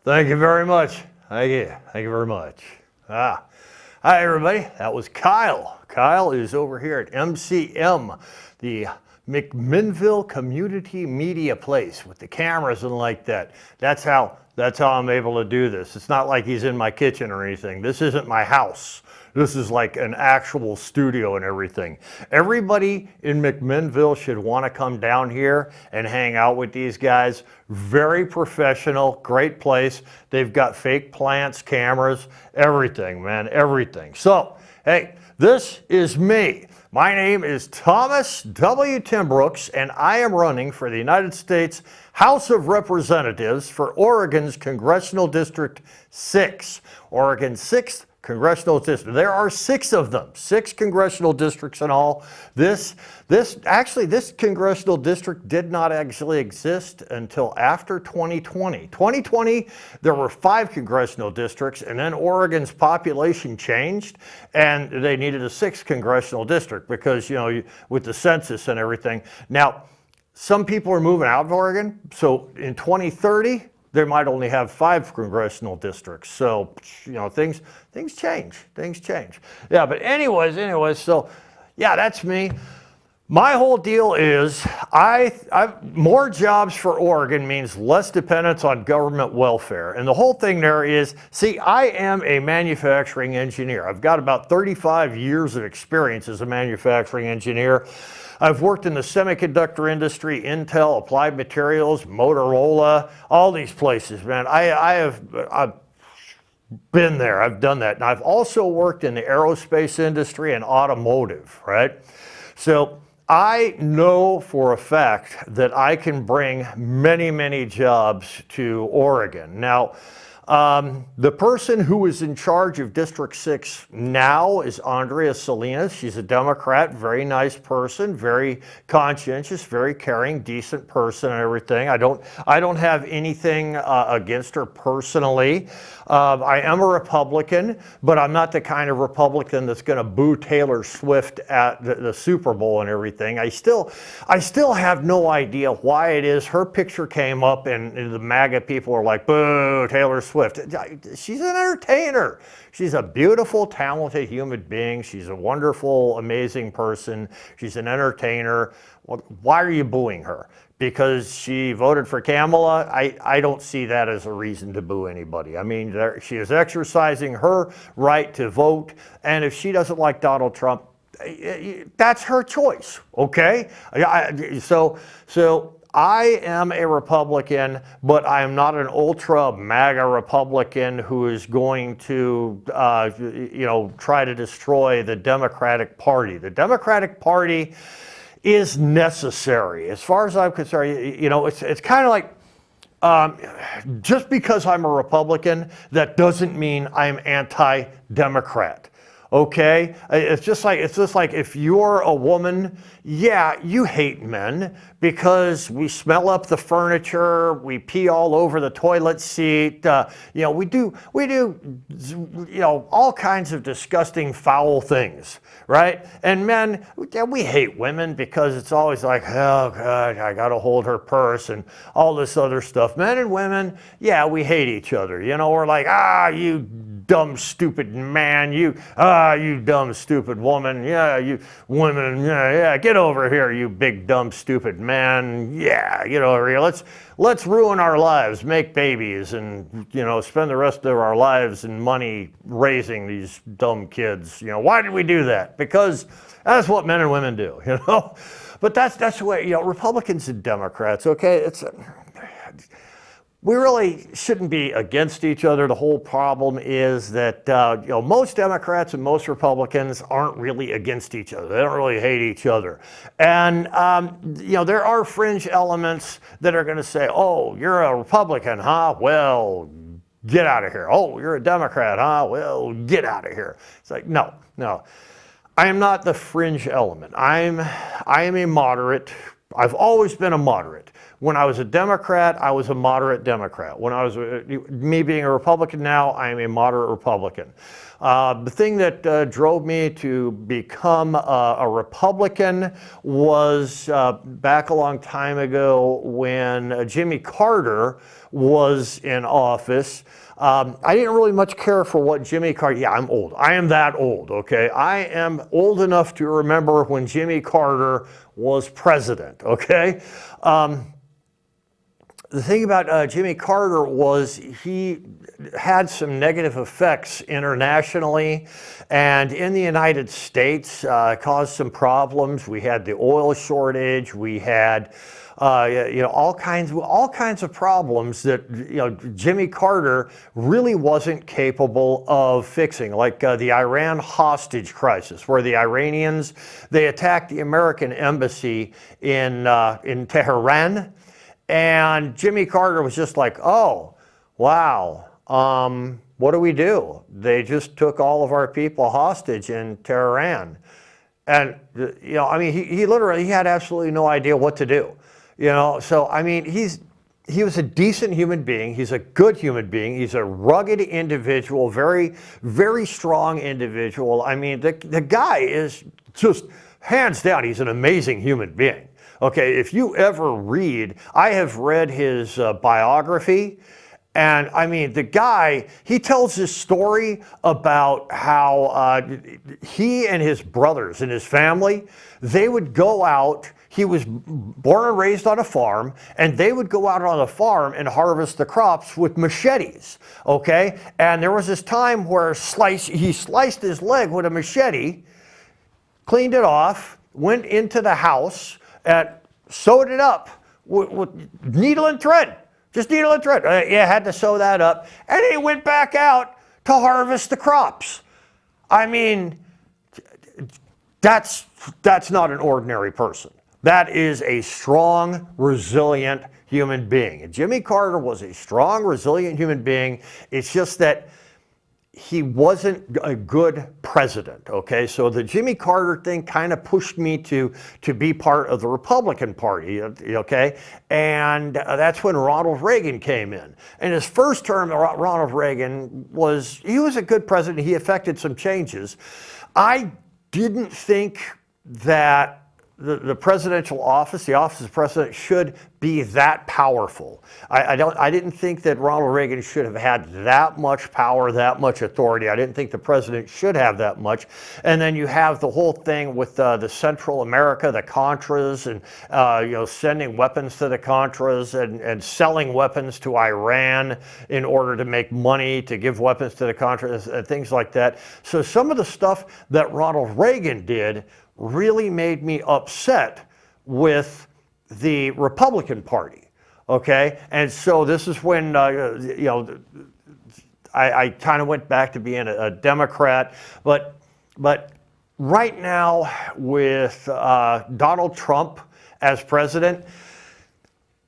Thank you very much. Thank you. Thank you very much. Hi, everybody. That was Kyle. Kyle is over here at MCM, the McMinnville Community Media Place with the cameras and like that. That's how I'm able to do this. It's not like he's in my kitchen or anything. This isn't my house. This is like an actual studio and everything. Everybody in McMinnville should want to come down here and hang out with these guys. Very professional, great place. They've got fake plants, cameras, everything, man, everything. So, hey, this is me. My name is Thomas W. Timbrooks, and I am running for the United States House of Representatives for Oregon's Congressional District 6. Oregon's 6th Congressional District. There are 6 of them, 6 congressional districts in all. This congressional district did not actually exist until after 2020. 2020, there were 5 congressional districts, and then Oregon's population changed, and they needed a 6th congressional district because, you know, with the census and everything. Now, some people are moving out of Oregon, so in 2030, they might only have 5 congressional districts. So, you know, things change. Things change. Yeah, but anyways, so yeah, that's me. My whole deal is more jobs for Oregon means less dependence on government welfare. And the whole thing there is, see, I am a manufacturing engineer. I've got about 35 years of experience as a manufacturing engineer. I've worked in the semiconductor industry, Intel, Applied Materials, Motorola, all these places, man. I've been there, I've done that. And I've also worked in the aerospace industry and automotive, right? So I know for a fact that I can bring many, many jobs to Oregon. Now, the person who is in charge of District 6 now is Andrea Salinas. She's a Democrat, very nice person, very conscientious, very caring, decent person and everything. I don't have anything against her personally. I am a Republican, but I'm not the kind of Republican that's going to boo Taylor Swift at the Super Bowl and everything. I still have no idea why it is her picture came up and the MAGA people are like, boo, Taylor Swift. She's an entertainer. She's a beautiful, talented human being. She's a wonderful, amazing person. She's an entertainer. Why are you booing her? Because she voted for Kamala? I don't see that as a reason to boo anybody. I mean, she is exercising her right to vote, and if she doesn't like Donald Trump, that's her choice, okay? So I am a Republican, but I am not an ultra MAGA Republican who is going to, try to destroy the Democratic Party. The Democratic Party is necessary. As far as I'm concerned, you know, it's kind of like, just because I'm a Republican, that doesn't mean I'm anti-Democrat. Okay, it's just like if you're a woman, yeah, you hate men because we smell up the furniture, we pee all over the toilet seat, we do all kinds of disgusting, foul things, right? And men, we hate women because it's always like, oh God, I got to hold her purse and all this other stuff. Men and women, yeah, we hate each other. You know, we're like, you dumb, stupid man, you dumb, stupid woman, yeah, you women, yeah, get over here, you big, dumb, stupid man, yeah, get over here, let's ruin our lives, make babies, and, spend the rest of our lives and money raising these dumb kids. Why did we do that? Because that's what men and women do, But that's the way, Republicans and Democrats, okay, we really shouldn't be against each other. The whole problem is that most Democrats and most Republicans aren't really against each other. They don't really hate each other. And there are fringe elements that are going to say, "Oh, you're a Republican, huh? Well, get out of here. Oh, you're a Democrat, huh? Well, get out of here." It's like, no. I am not the fringe element. I am a moderate. I've always been a moderate. When I was a Democrat, I was a moderate Democrat. When I was, me being a Republican now, I am a moderate Republican. The thing that drove me to become a Republican was back a long time ago when Jimmy Carter was in office. I didn't really much care for what Jimmy Carter, yeah, I'm old. I am that old, okay? I am old enough to remember when Jimmy Carter was president, okay? The thing about Jimmy Carter was he had some negative effects internationally, and in the United States caused some problems. We had the oil shortage. We had all kinds of problems that Jimmy Carter really wasn't capable of fixing, like the Iran hostage crisis, where the Iranians, they attacked the American embassy in Tehran. And Jimmy Carter was just like, oh, wow, what do we do? They just took all of our people hostage in Tehran. And, I mean, he literally, he had absolutely no idea what to do. So, I mean, he was a decent human being. He's a good human being. He's a rugged individual, very, very strong individual. I mean, the guy is just, hands down, he's an amazing human being. Okay, if you ever read, I have read his biography, and I mean, the guy, he tells this story about how he and his brothers and his family, they would go out. He was born and raised on a farm, and they would go out on the farm and harvest the crops with machetes, okay? And there was this time where he sliced his leg with a machete, cleaned it off, went into the house, and sewed it up with needle and thread, just needle and thread. Yeah, had to sew that up. And he went back out to harvest the crops. I mean, that's not an ordinary person. That is a strong, resilient human being. And Jimmy Carter was a strong, resilient human being. It's just that he wasn't a good president, okay? So the Jimmy Carter thing kind of pushed me to be part of the Republican Party, okay? And that's when Ronald Reagan came in. In his first term, Ronald Reagan he was a good president. He effected some changes. I didn't think that the presidential office, the office of president, should be that powerful. I didn't think that Ronald Reagan should have had that much power, that much authority. I didn't think the president should have that much. And then you have the whole thing with the Central America, the Contras, and sending weapons to the Contras and selling weapons to Iran in order to make money to give weapons to the Contras and things like that. So some of the stuff that Ronald Reagan did really made me upset with the Republican Party, okay? And so this is when, I kind of went back to being a Democrat, but right now with Donald Trump as president,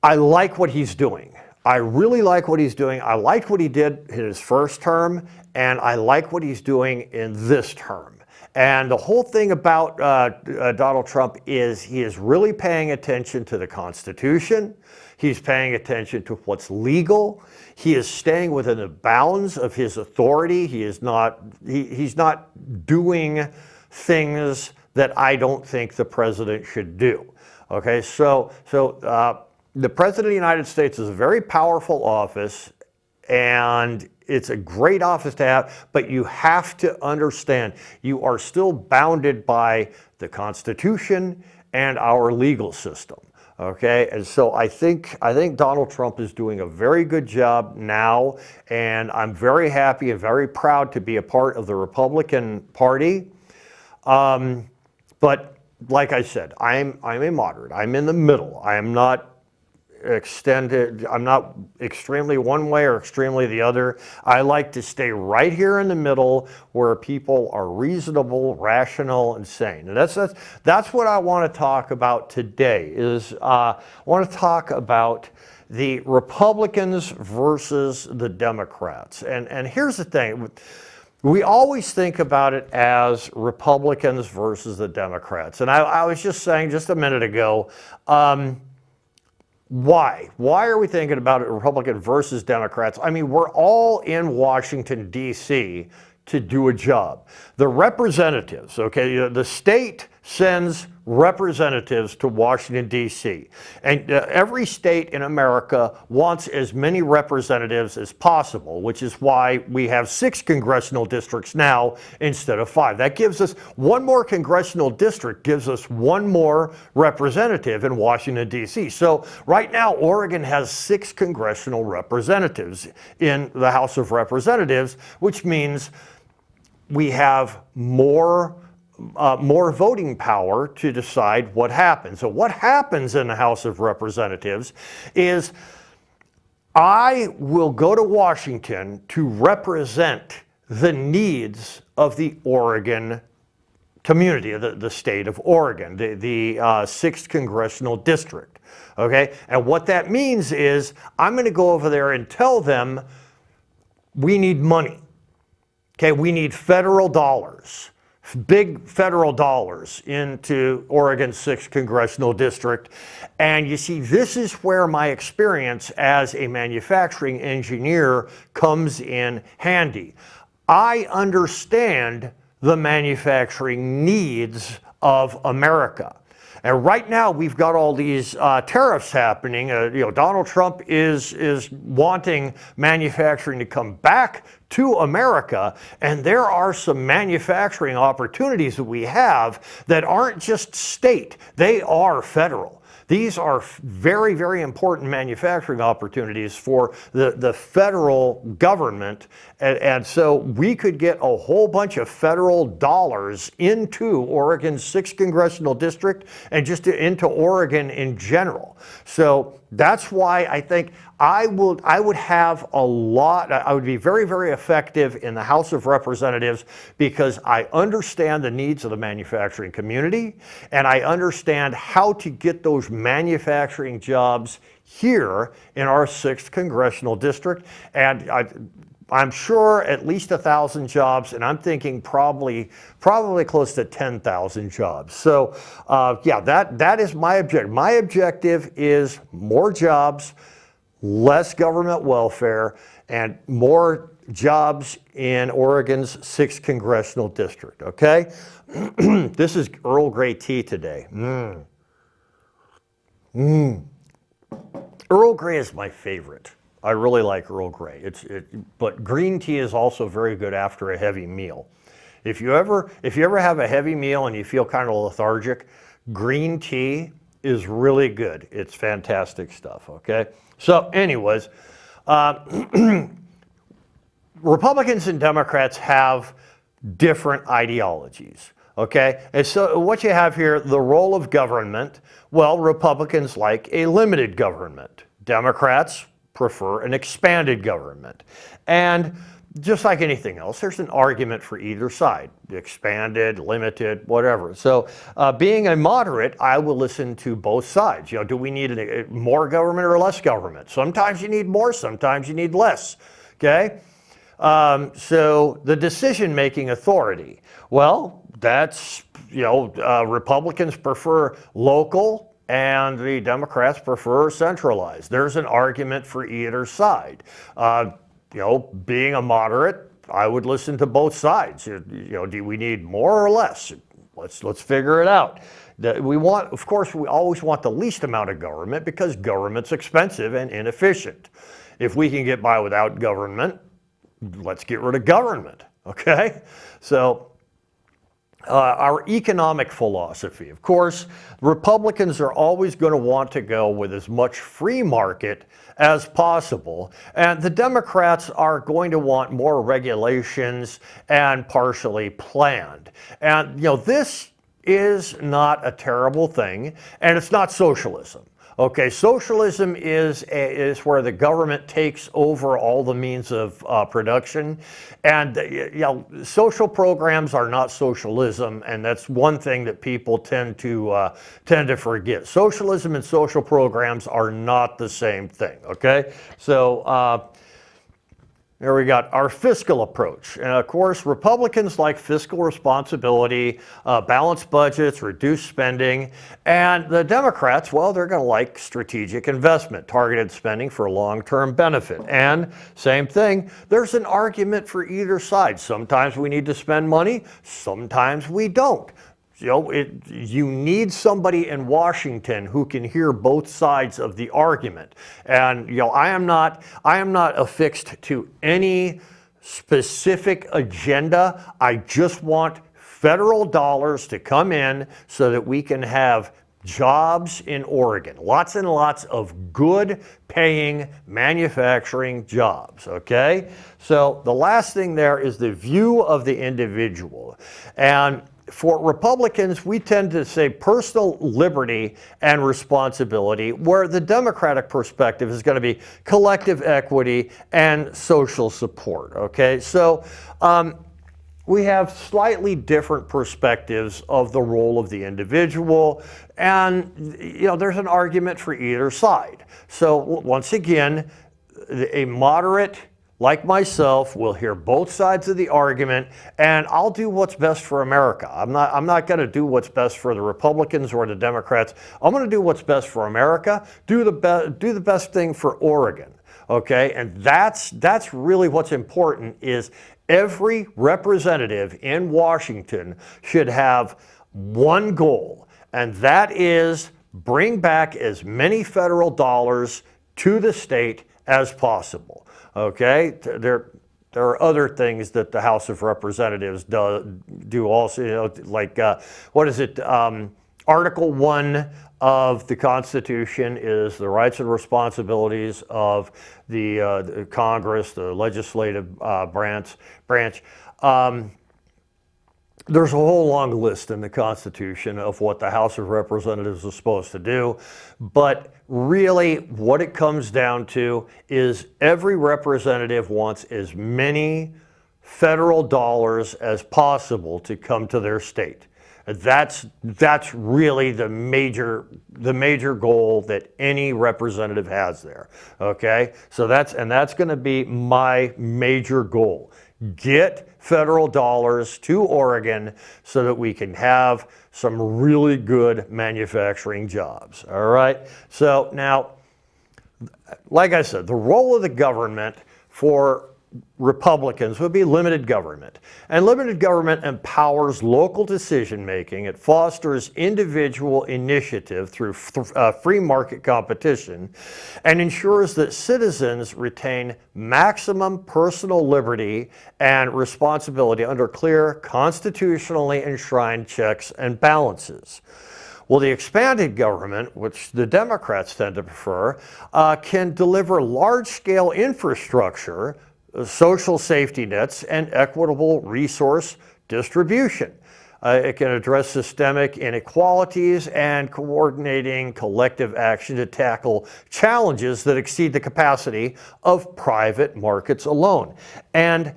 I like what he's doing. I really like what he's doing. I liked what he did in his first term, and I like what he's doing in this term. And the whole thing about Donald Trump is he is really paying attention to the Constitution. He's paying attention to what's legal. He is staying within the bounds of his authority. He's not doing things that I don't think the president should do. Okay, so the President of the United States is a very powerful office, and it's a great office to have, but you have to understand you are still bounded by the Constitution and our legal system. Okay, and so I think Donald Trump is doing a very good job now, and I'm very happy and very proud to be a part of the Republican Party. But like I said, I'm a moderate. I'm in the middle. I am not I'm not extremely one way or extremely the other. I like to stay right here in the middle where people are reasonable, rational, and sane. And that's what I want to talk about today. I want to talk about the Republicans versus the Democrats. And here's the thing. We always think about it as Republicans versus the Democrats. And I was just saying just a minute ago, Why? Why are we thinking about it, Republican versus Democrats? I mean, we're all in Washington, D.C. to do a job. The representatives, okay, the state sends representatives to Washington, D.C. And every state in America wants as many representatives as possible, which is why we have 6 congressional districts now instead of 5. That gives us one more congressional district, gives us one more representative in Washington, D.C. So right now, Oregon has 6 congressional representatives in the House of Representatives, which means we have more voting power to decide what happens. So what happens in the House of Representatives is I will go to Washington to represent the needs of the Oregon community, the state of Oregon, the 6th congressional district. Okay, and what that means is I'm going to go over there and tell them we need money. Okay, we need federal dollars, big federal dollars into Oregon's 6th congressional district. And you see, this is where my experience as a manufacturing engineer comes in handy. I understand the manufacturing needs of America. And right now, we've got all these tariffs happening. Donald Trump is wanting manufacturing to come back to America, and there are some manufacturing opportunities that we have that aren't just state, they are federal. These are very, very important manufacturing opportunities for the federal government. And so we could get a whole bunch of federal dollars into Oregon's 6th congressional district and just into Oregon in general. So that's why I think I would be very, very effective in the House of Representatives because I understand the needs of the manufacturing community and I understand how to get those manufacturing jobs here in our 6th congressional district. And I'm sure at least 1,000 jobs, and I'm thinking probably close to 10,000 jobs. So yeah, that is my objective. My objective is more jobs, less government welfare, and more jobs in Oregon's 6th congressional district, okay? This is Earl Grey tea today. Earl Grey is my favorite. I really like Earl Grey. But green tea is also very good after a heavy meal. If you ever have a heavy meal and you feel kind of lethargic, green tea is really good. It's fantastic stuff, okay? So anyways, Republicans and Democrats have different ideologies, okay? And so what you have here, the role of government, well, Republicans like a limited government. Democrats prefer an expanded government. And just like anything else, there's an argument for either side, expanded, limited, whatever. So being a moderate, I will listen to both sides. Do we need more government or less government? Sometimes you need more, sometimes you need less, okay? So the decision-making authority, well, that's, Republicans prefer local and the Democrats prefer centralized. There's an argument for either side. Being a moderate, I would listen to both sides. Do we need more or less? Let's figure it out. Of course, we always want the least amount of government because government's expensive and inefficient. If we can get by without government, let's get rid of government, okay? So our economic philosophy, of course, Republicans are always going to want to go with as much free market as possible, and the Democrats are going to want more regulations and partially planned. And this is not a terrible thing, and it's not socialism. Okay, socialism is where the government takes over all the means of production, and social programs are not socialism, and that's one thing that people tend to forget. Socialism and social programs are not the same thing. Okay, so There we got our fiscal approach. And of course, Republicans like fiscal responsibility, balanced budgets, reduced spending. And the Democrats, well, they're going to like strategic investment, targeted spending for long-term benefit. And same thing, there's an argument for either side. Sometimes we need to spend money, sometimes we don't. You need somebody in Washington who can hear both sides of the argument. And I am not affixed to any specific agenda. I just want federal dollars to come in so that we can have jobs in Oregon. Lots and lots of good paying manufacturing jobs, okay? So the last thing there is the view of the individual. And for Republicans, we tend to say personal liberty and responsibility, where the Democratic perspective is going to be collective equity and social support, okay? So we have slightly different perspectives of the role of the individual, and there's an argument for either side. So once again, a moderate like myself will hear both sides of the argument, and I'll do what's best for America. I'm not going to do what's best for the Republicans or the Democrats. I'm going to do what's best for America. Do the best thing for Oregon. Okay, and that's really what's important. Is every representative in Washington should have one goal, and that is bring back as many federal dollars to the state as possible. Okay, there are other things that the House of Representatives do also, like what is it? Article 1 of the Constitution is the rights and responsibilities of the Congress, the legislative branch. There's a whole long list in the Constitution of what the House of Representatives is supposed to do, but really what it comes down to is every representative wants as many federal dollars as possible to come to their state. That's really the major goal that any representative has there. Okay, so that's going to be my major goal. Get federal dollars to Oregon so that we can have some really good manufacturing jobs. All right. So now, like I said, the role of the government for Republicans would be limited government. And limited government empowers local decision making. It fosters individual initiative through free market competition and ensures that citizens retain maximum personal liberty and responsibility under clear, constitutionally enshrined checks and balances. Well, the expanded government, which the Democrats tend to prefer, can deliver large-scale infrastructure, social safety nets, and equitable resource distribution. It can address systemic inequalities and coordinating collective action to tackle challenges that exceed the capacity of private markets alone. And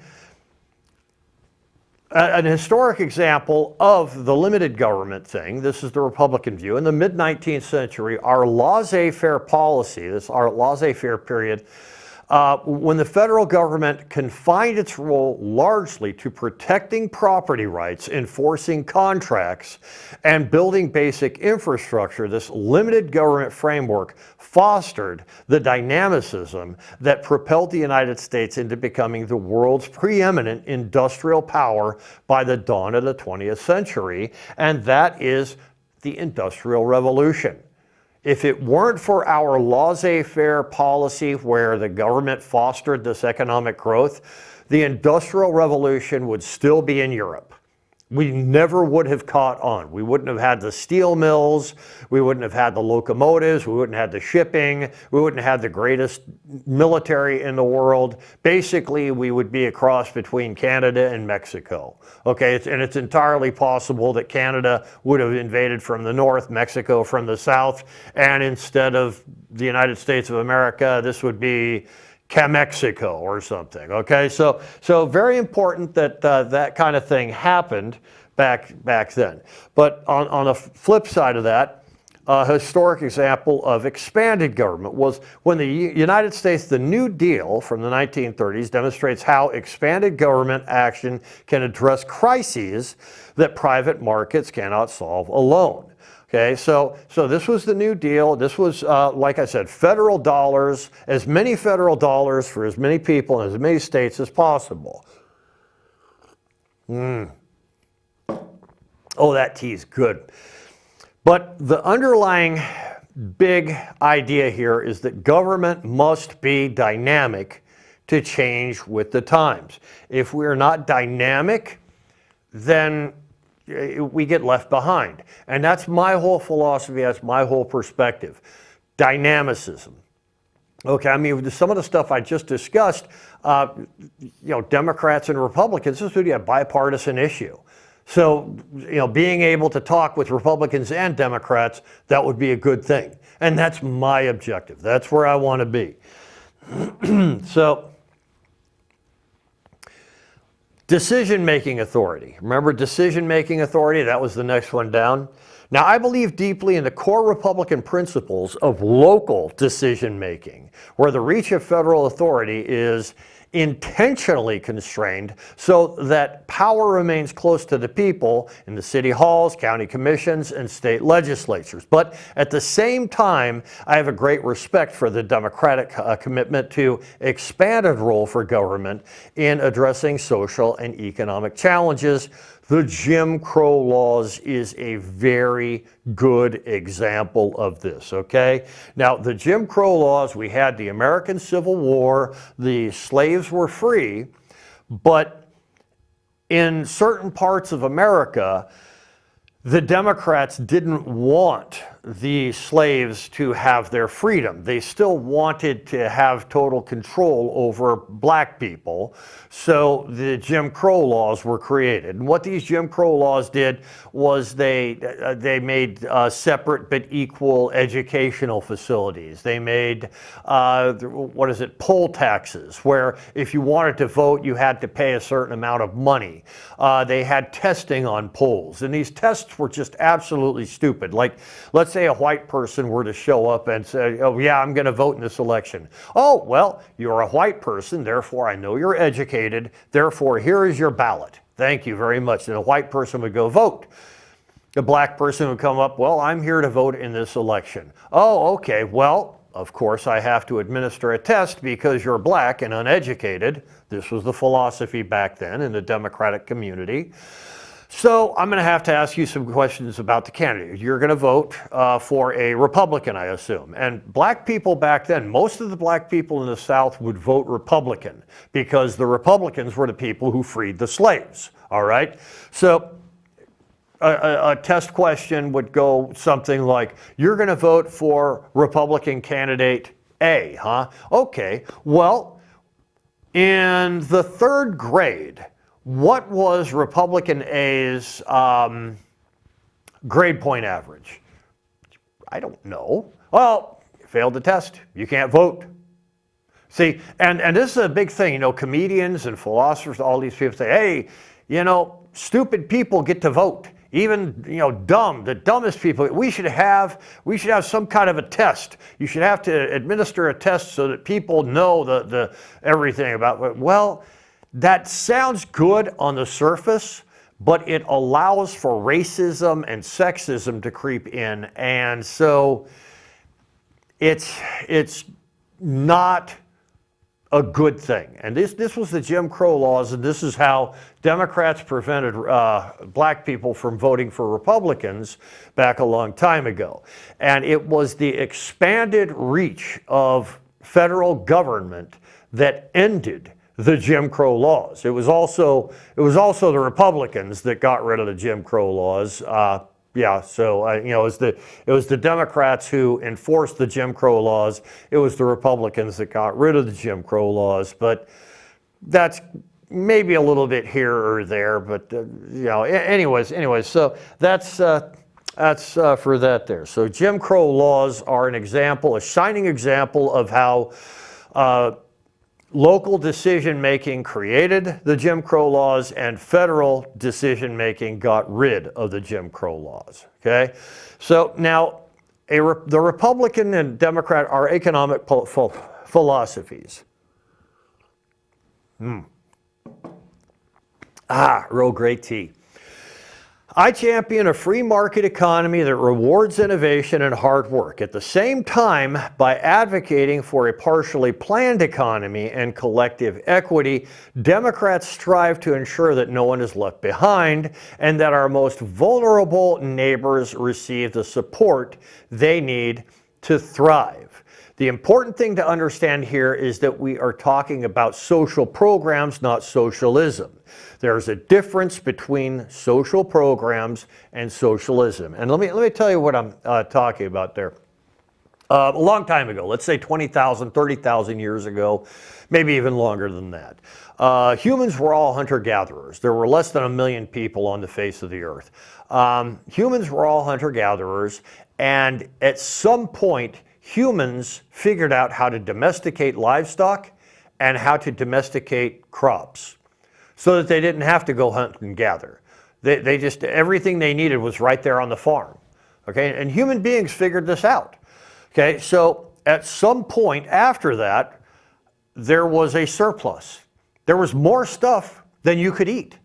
an historic example of the limited government thing, this is the Republican view, in the mid-19th century, our laissez-faire policy, our laissez-faire period, when the federal government confined its role largely to protecting property rights, enforcing contracts, and building basic infrastructure, this limited government framework fostered the dynamicism that propelled the United States into becoming the world's preeminent industrial power by the dawn of the 20th century, and that is the Industrial Revolution. If it weren't for our laissez-faire policy where the government fostered this economic growth, the Industrial Revolution would still be in Europe. We never would have caught on. We wouldn't have had the steel mills, we wouldn't have had the locomotives, we wouldn't have the shipping, we wouldn't have the greatest military in the world. Basically, we would be a cross between Canada and Mexico. Okay, and it's entirely possible that Canada would have invaded from the north, Mexico from the south, and instead of the United States of America, this would be Mexico or something. Okay, so very important that that kind of thing happened back then. But on the flip side of that, a historic example of expanded government was when the United States, the New Deal from the 1930s demonstrates how expanded government action can address crises that private markets cannot solve alone. Okay, so this was the New Deal. This was, like I said, federal dollars, as many federal dollars for as many people in as many states as possible. Oh, that tea's good. But the underlying big idea here is that government must be dynamic to change with the times. If we're not dynamic, then we get left behind. And that's my whole philosophy, that's my whole perspective. Dynamicism. Okay, I mean, some of the stuff I just discussed, Democrats and Republicans, this would be a bipartisan issue. So, being able to talk with Republicans and Democrats, that would be a good thing. And that's my objective. That's where I want to be. So, decision-making authority. Remember decision-making authority? That was the next one down. Now, I believe deeply in the core Republican principles of local decision-making, where the reach of federal authority is intentionally constrained so that power remains close to the people in the city halls, county commissions, and state legislatures. But at the same time, I have a great respect for the Democratic commitment to expanded role for government in addressing social and economic challenges. The Jim Crow laws is a very good example of this, okay? Now, the Jim Crow laws, we had the American Civil War, the slaves were free, but in certain parts of America, the Democrats didn't want the slaves to have their freedom. They still wanted to have total control over black people. So the Jim Crow laws were created. And what these Jim Crow laws did was they made separate but equal educational facilities. They made, poll taxes, where if you wanted to vote, you had to pay a certain amount of money. They had testing on polls. And these tests were just absolutely stupid. Like, let's say a white person were to show up and say, oh yeah, I'm going to vote in this election. Oh, well, you're a white person, therefore I know you're educated, therefore here is your ballot. Thank you very much. And a white person would go vote. A black person would come up, well, I'm here to vote in this election. Oh, okay, well, of course I have to administer a test because you're black and uneducated. This was the philosophy back then in the Democratic community. So I'm going to ask you some questions about the candidate. You're going to vote for a Republican, I assume. And black people back then, most of the black people in the South would vote Republican because the Republicans were the people who freed the slaves. All right? So a test question would go something like, you're going to vote for Republican candidate A, huh? Okay. Well, in the third grade, what was Republican A's grade point average? I don't know. Well, you failed the test. You can't vote. See, and this is a big thing. Comedians and philosophers, all these people say, hey, stupid people get to vote. Even, the dumbest people. We should have some kind of a test. You should have to administer a test so that people know the everything about it. Well, that sounds good on the surface, but it allows for racism and sexism to creep in. And so it's not a good thing. And this was the Jim Crow laws, and this is how Democrats prevented black people from voting for Republicans back a long time ago. And it was the expanded reach of federal government that ended the Jim Crow laws. It was also the Republicans that got rid of the Jim Crow laws. It was the Democrats who enforced the Jim Crow laws. It was the Republicans that got rid of the Jim Crow laws. But that's maybe a little bit here or there. But anyways. So that's for that there. So Jim Crow laws are an example, a shining example of how local decision-making created the Jim Crow laws and federal decision-making got rid of the Jim Crow laws, okay? So now, the Republican and Democrat are economic philosophies. Real great tea. I champion a free market economy that rewards innovation and hard work. At the same time, by advocating for a partially planned economy and collective equity, Democrats strive to ensure that no one is left behind and that our most vulnerable neighbors receive the support they need to thrive. The important thing to understand here is that we are talking about social programs, not socialism. There's a difference between social programs and socialism. And let me tell you what I'm talking about there. A long time ago, let's say 20,000, 30,000 years ago, maybe even longer than that. Humans were all hunter-gatherers. There were less than 1 million people on the face of the earth. Humans were all hunter-gatherers, and at some point, humans figured out how to domesticate livestock and how to domesticate crops, so that they didn't have to go hunt and gather. They just, everything they needed was right there on the farm. Okay, and human beings figured this out. Okay, so at some point after that, there was a surplus. There was more stuff than you could eat.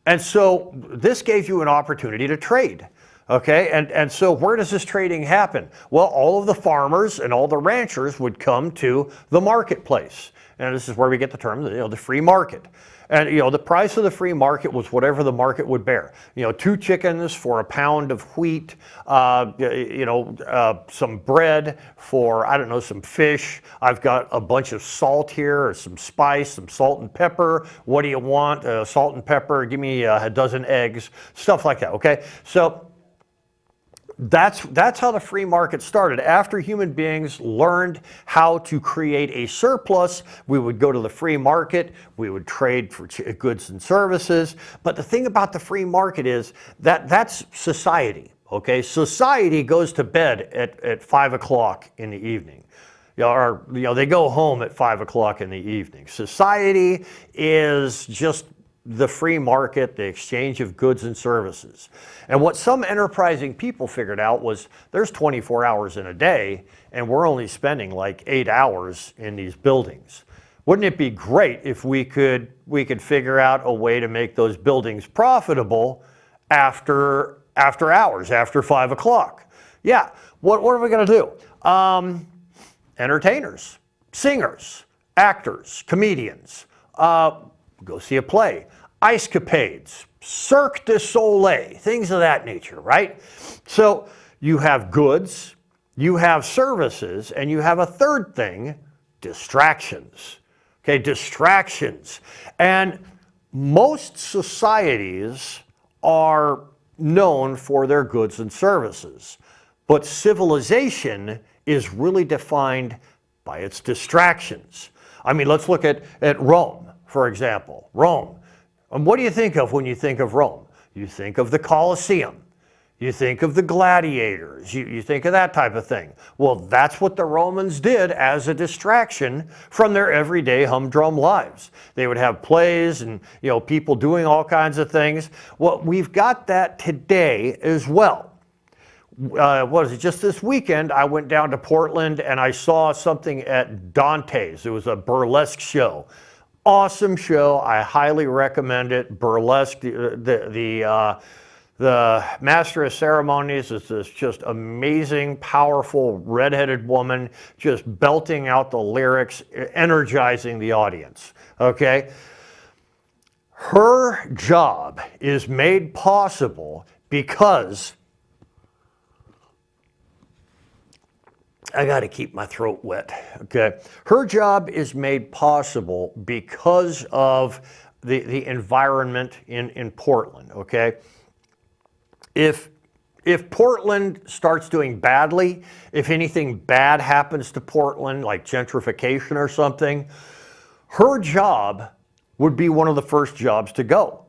And so this gave you an opportunity to trade. Okay, and so where does this trading happen? Well, all of the farmers and all the ranchers would come to the marketplace. And this is where we get the term, the free market. And, the price of the free market was whatever the market would bear. 2 chickens for a pound of wheat, some bread for, I don't know, some fish. I've got a bunch of salt here, or some spice, some salt and pepper. What do you want? Salt and pepper, give me a dozen eggs, stuff like that, okay? So that's how the free market started. After human beings learned how to create a surplus, we would go to the free market, we would trade for goods and services. But the thing about the free market is that that's society, okay? Society goes to bed at 5 o'clock in the evening. They go home at 5 o'clock in the evening. Society is just the free market, the exchange of goods and services. And what some enterprising people figured out was there's 24 hours in a day, and we're only spending like 8 hours in these buildings. Wouldn't it be great if we could figure out a way to make those buildings profitable after hours, after 5 o'clock? Yeah, what are we gonna do? Entertainers, singers, actors, comedians, go see a play, ice capades, Cirque du Soleil, things of that nature, right? So you have goods, you have services, and you have a third thing, distractions. Okay, distractions. And most societies are known for their goods and services, but civilization is really defined by its distractions. I mean, let's look at Rome, for example. Rome. And what do you think of when you think of Rome? You think of the Colosseum. You think of the gladiators. You think of that type of thing. Well, that's what the Romans did as a distraction from their everyday humdrum lives. They would have plays and people doing all kinds of things. Well, we've got that today as well. Just this weekend, I went down to Portland and I saw something at Dante's. It was a burlesque show. Awesome show. I highly recommend it. Burlesque. The master of ceremonies is this just amazing, powerful, redheaded woman, just belting out the lyrics, energizing the audience. Okay? Her job is made possible because I got to keep my throat wet, okay? Her job is made possible because of the environment in Portland, okay? If Portland starts doing badly, if anything bad happens to Portland, like gentrification or something, her job would be one of the first jobs to go.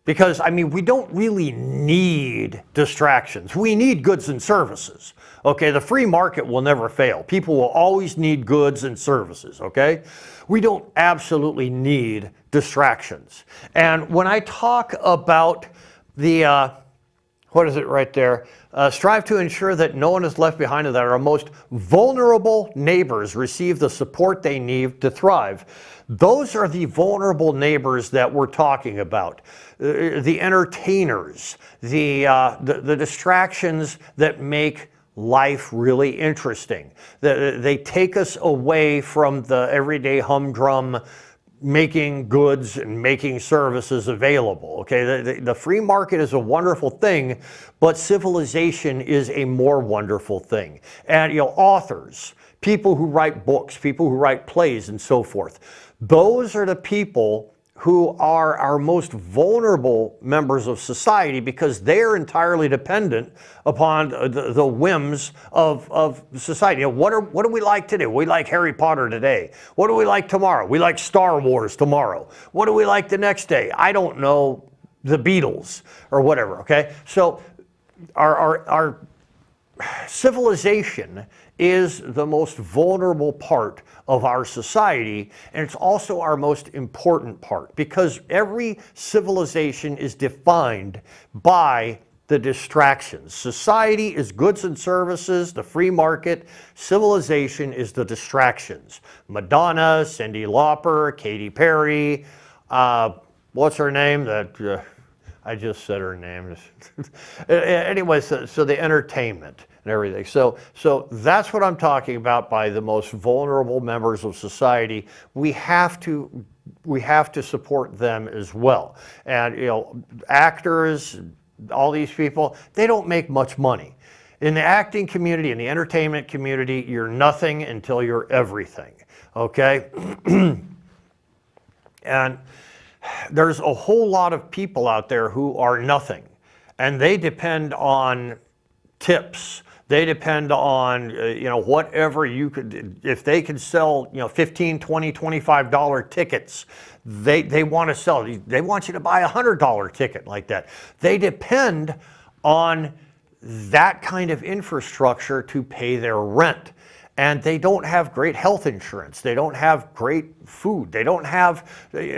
Because, I mean, we don't really need distractions. We need goods and services. Okay, the free market will never fail. People will always need goods and services, okay? We don't absolutely need distractions. And when I talk about the what is it right there? Strive to ensure that no one is left behind and that our most vulnerable neighbors receive the support they need to thrive. Those are the vulnerable neighbors that we're talking about. The entertainers, the distractions that make life really interesting. They take us away from the everyday humdrum making goods and making services available. Okay, the free market is a wonderful thing, but civilization is a more wonderful thing. And authors, people who write books, people who write plays and so forth, those are the people who are our most vulnerable members of society because they are entirely dependent upon the whims of society. What do we like today? We like Harry Potter today. What do we like tomorrow? We like Star Wars tomorrow. What do we like the next day? I don't know, the Beatles or whatever, okay? So our civilization is the most vulnerable part of our society, and it's also our most important part because every civilization is defined by the distractions. Society is goods and services, the free market. Civilization is the distractions. Madonna, Cyndi Lauper, Katy Perry, what's her name? I just said her name. Anyway, so the entertainment and everything. So that's what I'm talking about by the most vulnerable members of society. We have to support them as well. And actors, all these people, they don't make much money. In the acting community, in the entertainment community, you're nothing until you're everything. Okay? And there's a whole lot of people out there who are nothing, and they depend on tips. They depend on, whatever you could, if they could sell, $15, $20, $25 tickets, they want to sell. They want you to buy a $100 ticket like that. They depend on that kind of infrastructure to pay their rent. And they don't have great health insurance. They don't have great food. They don't have,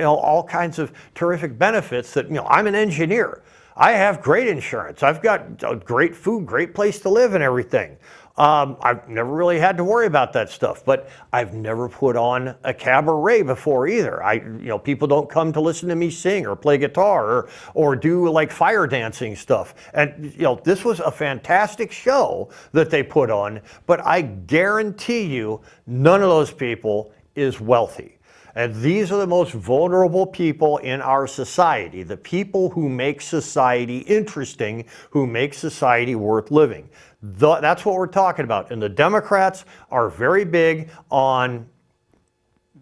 all kinds of terrific benefits that, I'm an engineer. I have great insurance. I've got great food, great place to live and everything. I've never really had to worry about that stuff, but I've never put on a cabaret before either. People don't come to listen to me sing or play guitar or do like fire dancing stuff. And this was a fantastic show that they put on, but I guarantee you none of those people is wealthy. And these are the most vulnerable people in our society, the people who make society interesting, who make society worth living. That's what we're talking about. And the Democrats are very big on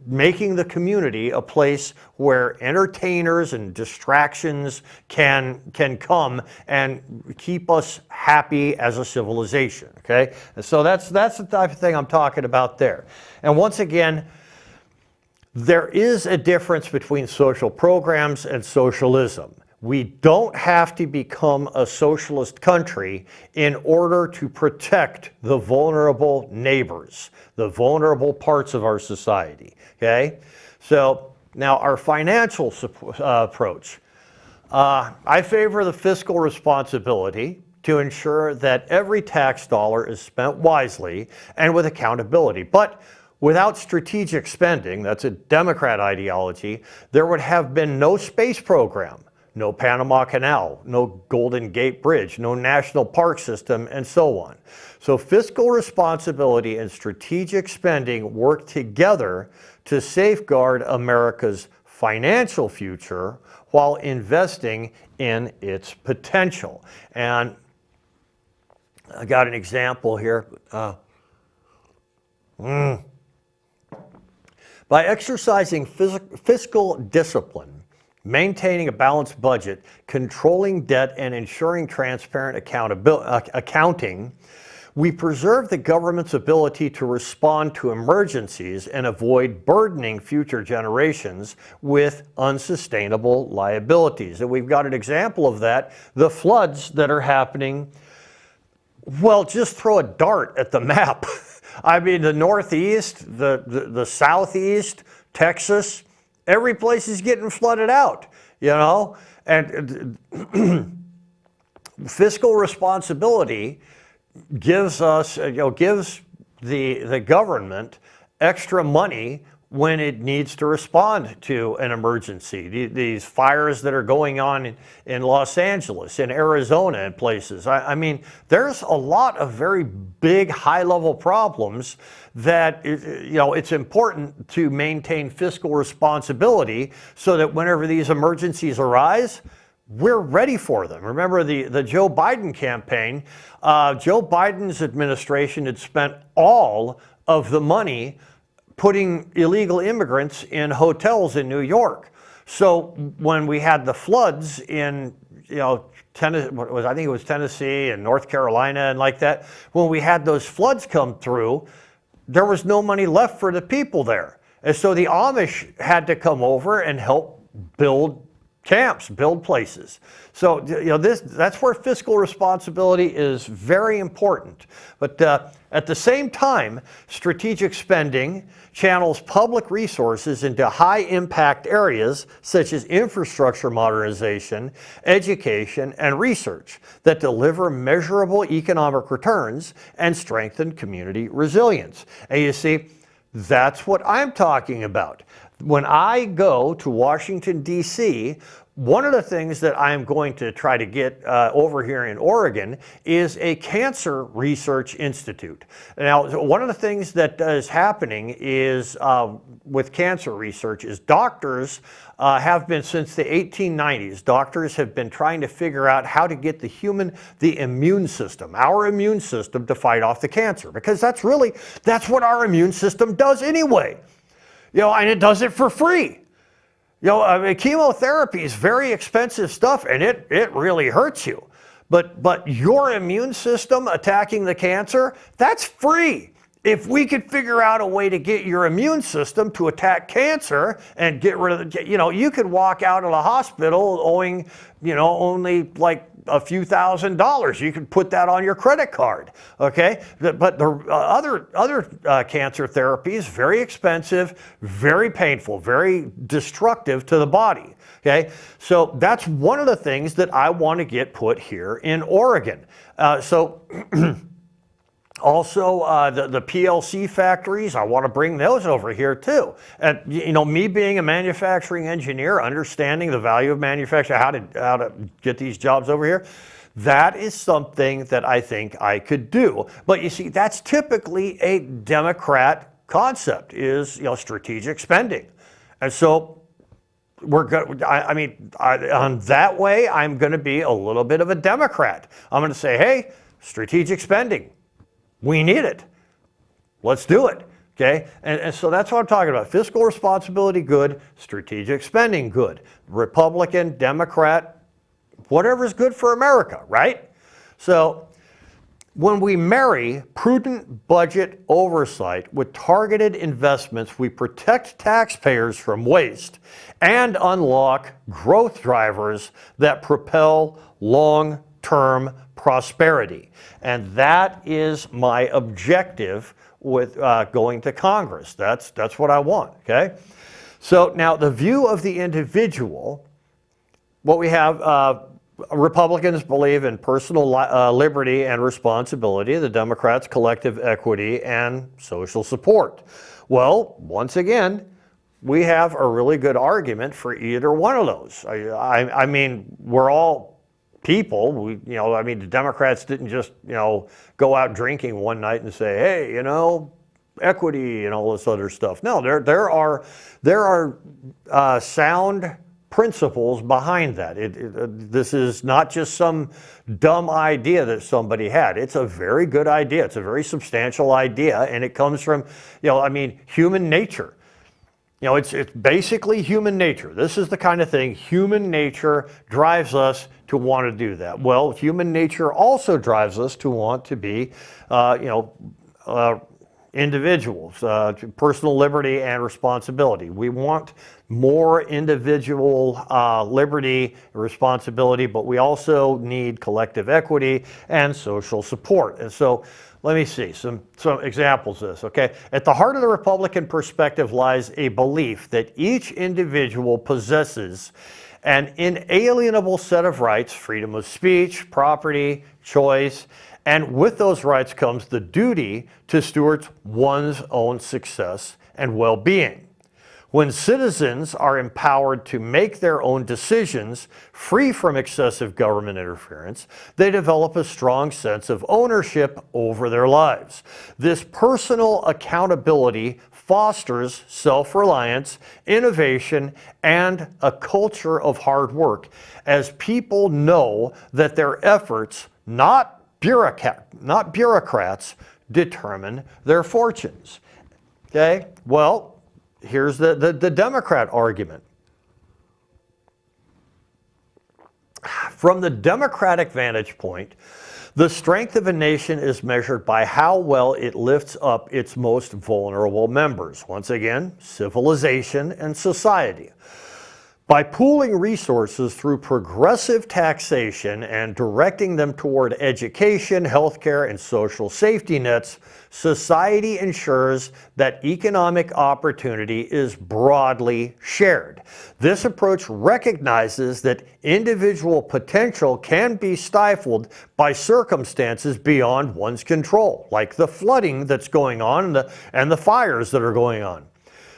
making the community a place where entertainers and distractions can come and keep us happy as a civilization, okay? And so that's the type of thing I'm talking about there. And once again, there is a difference between social programs and socialism. We don't have to become a socialist country in order to protect the vulnerable neighbors, the vulnerable parts of our society, okay? So now our financial approach. I favor the fiscal responsibility to ensure that every tax dollar is spent wisely and with accountability. But without strategic spending, that's a Democrat ideology, there would have been no space program, no Panama Canal, no Golden Gate Bridge, no national park system, and so on. So fiscal responsibility and strategic spending work together to safeguard America's financial future while investing in its potential. And I got an example here. By exercising fiscal discipline, maintaining a balanced budget, controlling debt, and ensuring transparent accounting, we preserve the government's ability to respond to emergencies and avoid burdening future generations with unsustainable liabilities. And we've got an example of that, the floods that are happening. Well, just throw a dart at the map. I mean, the Northeast, the Southeast, Texas, every place is getting flooded out, And fiscal responsibility gives us, gives the government extra money when it needs to respond to an emergency. These fires that are going on in Los Angeles, in Arizona, and places. I mean, there's a lot of very big, high-level problems that, it's important to maintain fiscal responsibility so that whenever these emergencies arise, we're ready for them. Remember the Joe Biden campaign, Joe Biden's administration had spent all of the money putting illegal immigrants in hotels in New York. So when we had the floods in, Tennessee, I think it was Tennessee and North Carolina and like that, when we had those floods come through, there was no money left for the people there. And so the Amish had to come over and help build camps, build places. So, that's where fiscal responsibility is very important. But at the same time, strategic spending channels public resources into high impact areas such as infrastructure modernization, education, and research that deliver measurable economic returns and strengthen community resilience. And you see, that's what I'm talking about. When I go to Washington, D.C., one of the things that I'm going to try to get over here in Oregon is a cancer research institute. Now, one of the things that is happening is with cancer research is doctors have been, since the 1890s, doctors have been trying to figure out how to get the immune system, our immune system, to fight off the cancer, because that's what our immune system does anyway. And it does it for free. Chemotherapy is very expensive stuff, and it really hurts you. But your immune system attacking the cancer, that's free. If we could figure out a way to get your immune system to attack cancer and get rid of you could walk out of the hospital owing, only like a few $1,000s. You can put that on your credit card, okay? But the other cancer therapies, very expensive, very painful, very destructive to the body, okay? So that's one of the things that I want to get put here in Oregon. Also, the PLC factories, I want to bring those over here too. And me being a manufacturing engineer, understanding the value of manufacturing, how to get these jobs over here, that is something that I think I could do. But you see, that's typically a Democrat concept, is strategic spending. And so we're good. On that way, I'm going to be a little bit of a Democrat. I'm going to say, hey, strategic spending. We need it. Let's do it. Okay? And so that's what I'm talking about. Fiscal responsibility, good. Strategic spending, good. Republican, Democrat, whatever's good for America, right? So when we marry prudent budget oversight with targeted investments, we protect taxpayers from waste and unlock growth drivers that propel long-term prosperity. And that is my objective with going to Congress. That's what I want, okay? So now the view of the individual, what we have, Republicans believe in personal liberty and responsibility. The Democrats, collective equity and social support. Well, once again, we have a really good argument for either one of those. I mean, we're all people. The Democrats didn't just, go out drinking one night and say, hey, equity and all this other stuff. No, there are sound principles behind that. This is not just some dumb idea that somebody had. It's a very good idea. It's a very substantial idea, and it comes from, human nature. It's basically human nature. This is the kind of thing, human nature drives us to want to do that. Well, human nature also drives us to want to be, individuals, personal liberty and responsibility. We want more individual liberty and responsibility, but we also need collective equity and social support. And so let me see some examples of this, okay? At the heart of the Republican perspective lies a belief that each individual possesses an inalienable set of rights, freedom of speech, property, choice, and with those rights comes the duty to steward one's own success and well-being. When citizens are empowered to make their own decisions, free from excessive government interference, they develop a strong sense of ownership over their lives. This personal accountability fosters self-reliance, innovation, and a culture of hard work, as people know that their efforts, not bureaucrats, determine their fortunes. Okay, well, here's the Democrat argument. From the Democratic vantage point, the strength of a nation is measured by how well it lifts up its most vulnerable members. Once again, civilization and society. By pooling resources through progressive taxation and directing them toward education, healthcare, and social safety nets, society ensures that economic opportunity is broadly shared. This approach recognizes that individual potential can be stifled by circumstances beyond one's control, like the flooding that's going on and the fires that are going on,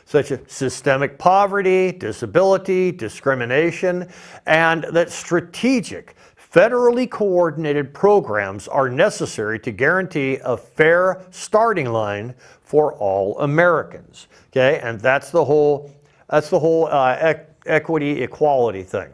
such as systemic poverty, disability, discrimination, and that strategic, federally coordinated programs are necessary to guarantee a fair starting line for all Americans. Okay, and that's the whole equity, equality thing.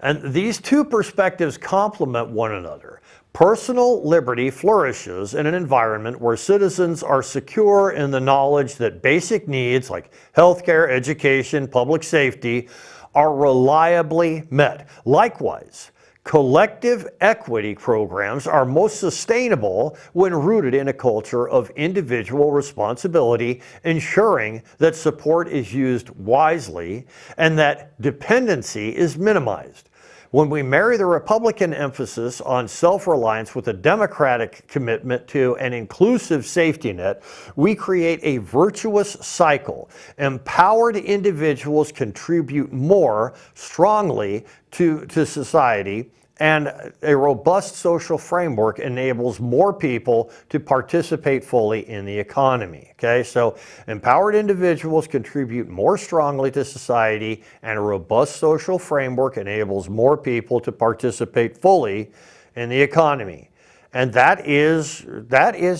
And these two perspectives complement one another. Personal liberty flourishes in an environment where citizens are secure in the knowledge that basic needs like healthcare, education, public safety are reliably met. Likewise, collective equity programs are most sustainable when rooted in a culture of individual responsibility, ensuring that support is used wisely and that dependency is minimized. When we marry the Republican emphasis on self-reliance with a Democratic commitment to an inclusive safety net, we create a virtuous cycle. Empowered individuals contribute more strongly to society, and a robust social framework enables more people to participate fully in the economy. Okay, so empowered individuals contribute more strongly to society, and a robust social framework enables more people to participate fully in the economy. And that is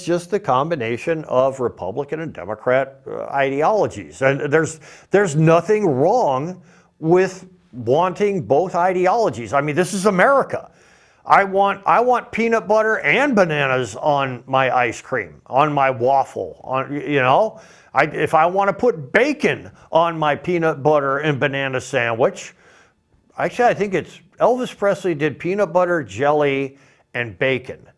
just the combination of Republican and Democrat ideologies. And there's nothing wrong with wanting both ideologies. I mean, this is America. I want peanut butter and bananas on my ice cream, on my waffle, if I want to put bacon on my peanut butter and banana sandwich. Actually, I think it's Elvis Presley did peanut butter, jelly, and bacon.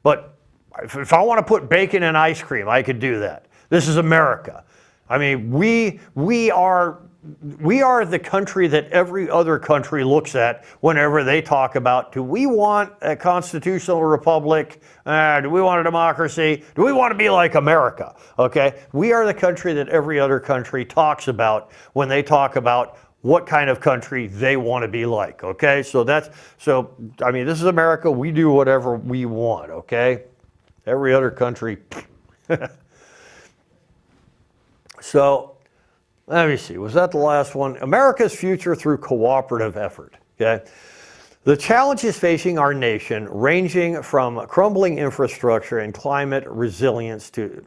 But if I want to put bacon in ice cream, I could do that. This is America. I mean, we are the country that every other country looks at whenever they talk about, do we want a constitutional republic? Do we want a democracy? Do we want to be like America? Okay, we are the country that every other country talks about when they talk about what kind of country they want to be like. Okay, so I mean, this is America. We do whatever we want. Okay, every other country. So, let me see, was that the last one? America's future through cooperative effort, okay? The challenges facing our nation, ranging from crumbling infrastructure and climate resilience to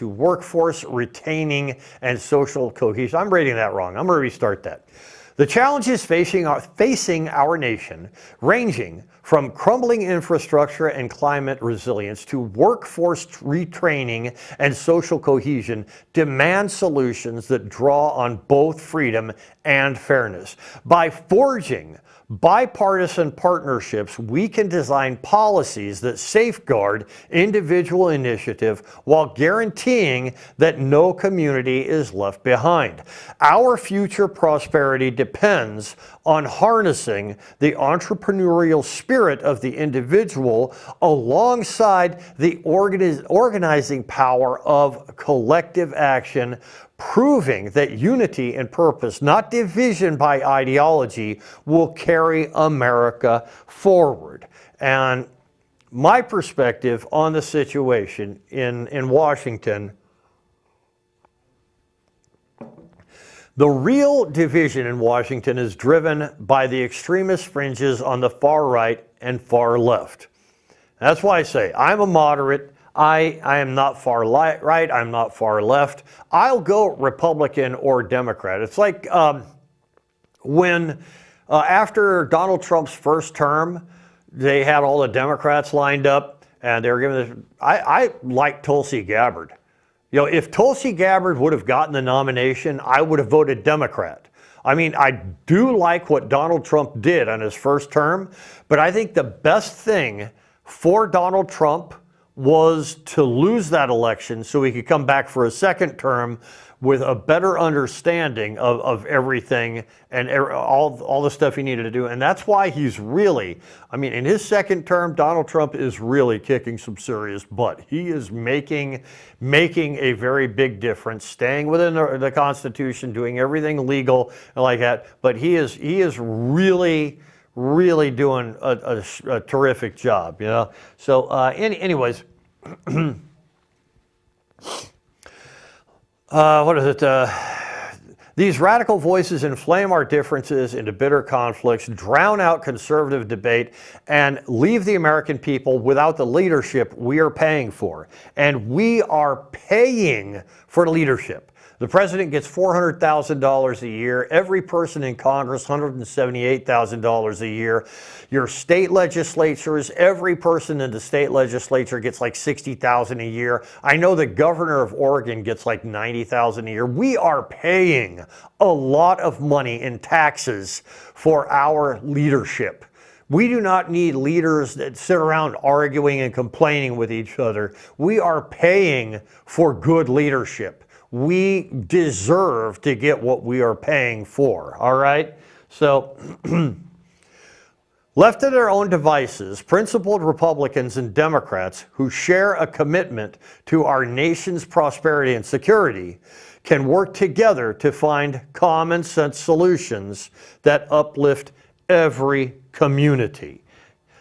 workforce retaining and social cohesion. I'm reading that wrong. I'm going to restart that. The challenges facing our nation, ranging from crumbling infrastructure and climate resilience to workforce retraining and social cohesion, demand solutions that draw on both freedom and fairness. By forging bipartisan partnerships, we can design policies that safeguard individual initiative while guaranteeing that no community is left behind. Our future prosperity depends on harnessing the entrepreneurial spirit of the individual alongside the organizing power of collective action, proving that unity in purpose, not division by ideology, will carry America forward. And my perspective on the situation in Washington, the real division in Washington is driven by the extremist fringes on the far right and far left. That's why I say I'm a moderate. I am not far right. I'm not far left. I'll go Republican or Democrat. It's like when after Donald Trump's first term, they had all the Democrats lined up and they were giving this. I like Tulsi Gabbard. You know, if Tulsi Gabbard would have gotten the nomination, I would have voted Democrat. I mean, I do like what Donald Trump did on his first term, but I think the best thing for Donald Trump was to lose that election so he could come back for a second term with a better understanding of everything and all the stuff he needed to do. And that's why he's really, I mean, in his second term, Donald Trump is really kicking some serious butt. He is making a very big difference, staying within the Constitution, doing everything legal and like that. But he is really doing a terrific job, you know. So anyways, what is it? These radical voices inflame our differences into bitter conflicts, drown out conservative debate, and leave the American people without the leadership we are paying for. And we are paying for leadership. The president gets $400,000 a year. Every person in Congress, $178,000 a year. Your state legislatures, every person in the state legislature gets like $60,000 a year. I know the governor of Oregon gets like $90,000 a year. We are paying a lot of money in taxes for our leadership. We do not need leaders that sit around arguing and complaining with each other. We are paying for good leadership. We deserve to get what we are paying for, all right? So, left to their own devices, principled Republicans and Democrats who share a commitment to our nation's prosperity and security can work together to find common sense solutions that uplift every community.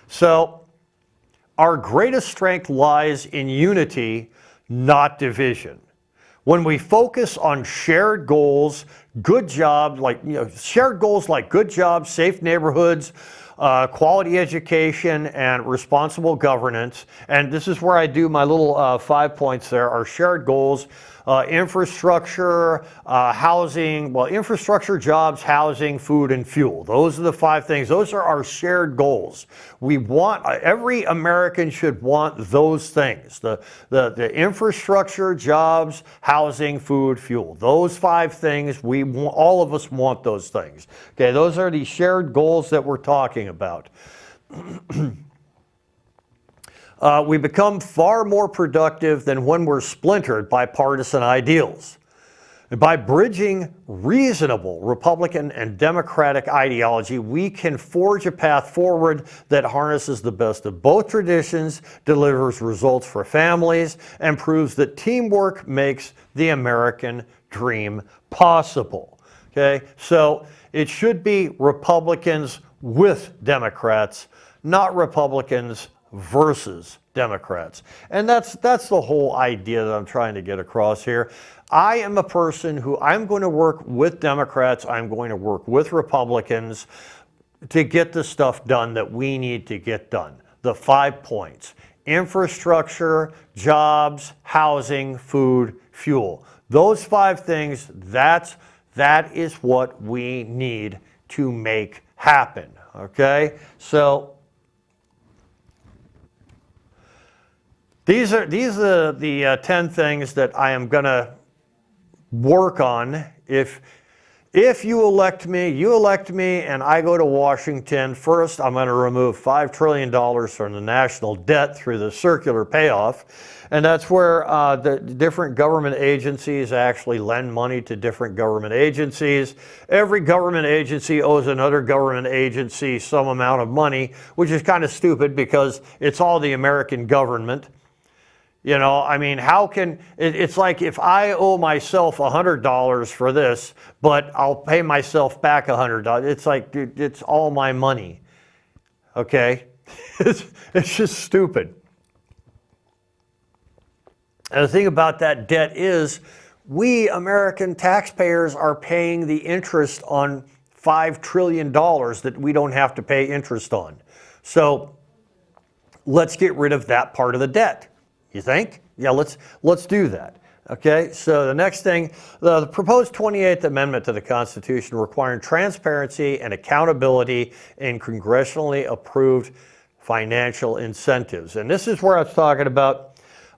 So, our greatest strength lies in unity, not division. When we focus on shared goals, good jobs, shared goals like good jobs, safe neighborhoods, quality education, and responsible governance, and this is where I do my little 5 points there, are shared goals, infrastructure, housing, infrastructure, jobs, housing, food, and fuel. Those are the 5 things. Those are our shared goals. We want, every American should want those things. The infrastructure, jobs, housing, food, fuel. Those 5 things, all of us want those things. Okay, those are the shared goals that we're talking about. We become far more productive than when we're splintered by partisan ideals. By bridging reasonable Republican and Democratic ideology, we can forge a path forward that harnesses the best of both traditions, delivers results for families, and proves that teamwork makes the American dream possible. Okay, so it should be Republicans with Democrats, not Republicans versus Democrats. And that's the whole idea that I'm trying to get across here. I am a person who I'm going to work with Democrats, I'm going to work with Republicans to get the stuff done that we need to get done. The 5 points: infrastructure, jobs, housing, food, fuel. Those 5 things, that is what we need to make happen. Okay? So these are the 10 things that I am going to work on. If you elect me and I go to Washington, first I'm going to remove $5 trillion from the national debt through the circular payoff. And that's where the different government agencies actually lend money to different government agencies. Every government agency owes another government agency some amount of money, which is kind of stupid because it's all the American government. You know, I mean, how can, it's like if I owe myself $100 for this, but I'll pay myself back $100. It's like, dude, it's all my money. Okay? It's just stupid. And the thing about that debt is, we American taxpayers are paying the interest on $5 trillion that we don't have to pay interest on. So let's get rid of that part of the debt. You think? Yeah, let's do that. Okay, so the next thing, the proposed 28th Amendment to the Constitution requiring transparency and accountability in congressionally approved financial incentives. And this is where I was talking about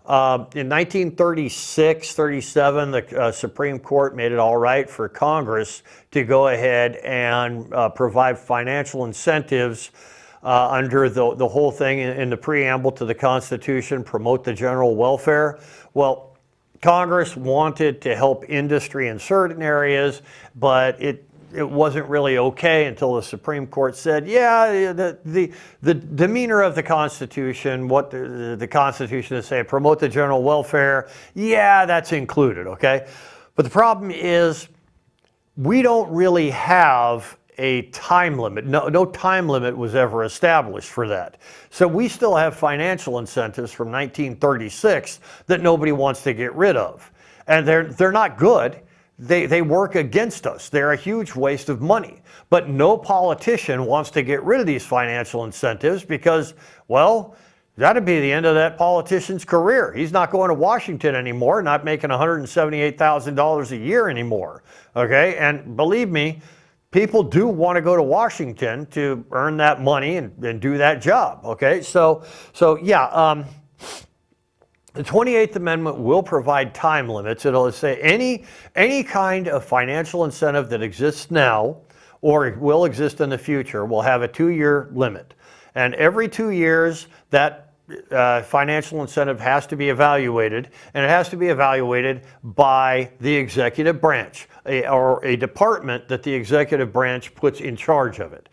in 1936, 37, the Supreme Court made it all right for Congress to go ahead and provide financial incentives under the whole thing in the preamble to the Constitution, promote the general welfare. Well, Congress wanted to help industry in certain areas, but it wasn't really okay until the Supreme Court said, yeah, the demeanor of the Constitution, what the Constitution is saying, promote the general welfare, yeah, that's included, okay? But the problem is we don't really have a time limit. No time limit was ever established for that. So we still have financial incentives from 1936 that nobody wants to get rid of. And they're not good. They work against us. They're a huge waste of money. But no politician wants to get rid of these financial incentives because, well, that'd be the end of that politician's career. He's not going to Washington anymore, not making $178,000 a year anymore. Okay, and believe me, people do want to go to Washington to earn that money and do that job. Okay, so yeah. The 28th Amendment will provide time limits. It'll say any kind of financial incentive that exists now or will exist in the future will have a 2-year limit. And every 2 years, that financial incentive has to be evaluated, and it has to be evaluated by the executive branch or a department that the executive branch puts in charge of it.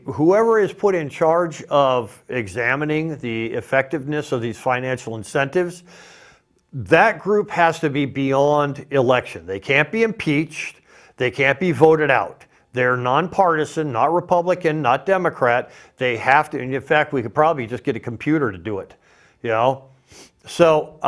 Whoever is put in charge of examining the effectiveness of these financial incentives, that group has to be beyond election. They can't be impeached. They can't be voted out. They're nonpartisan, not Republican, not Democrat. They have to, and in fact, we could probably just get a computer to do it, you know? So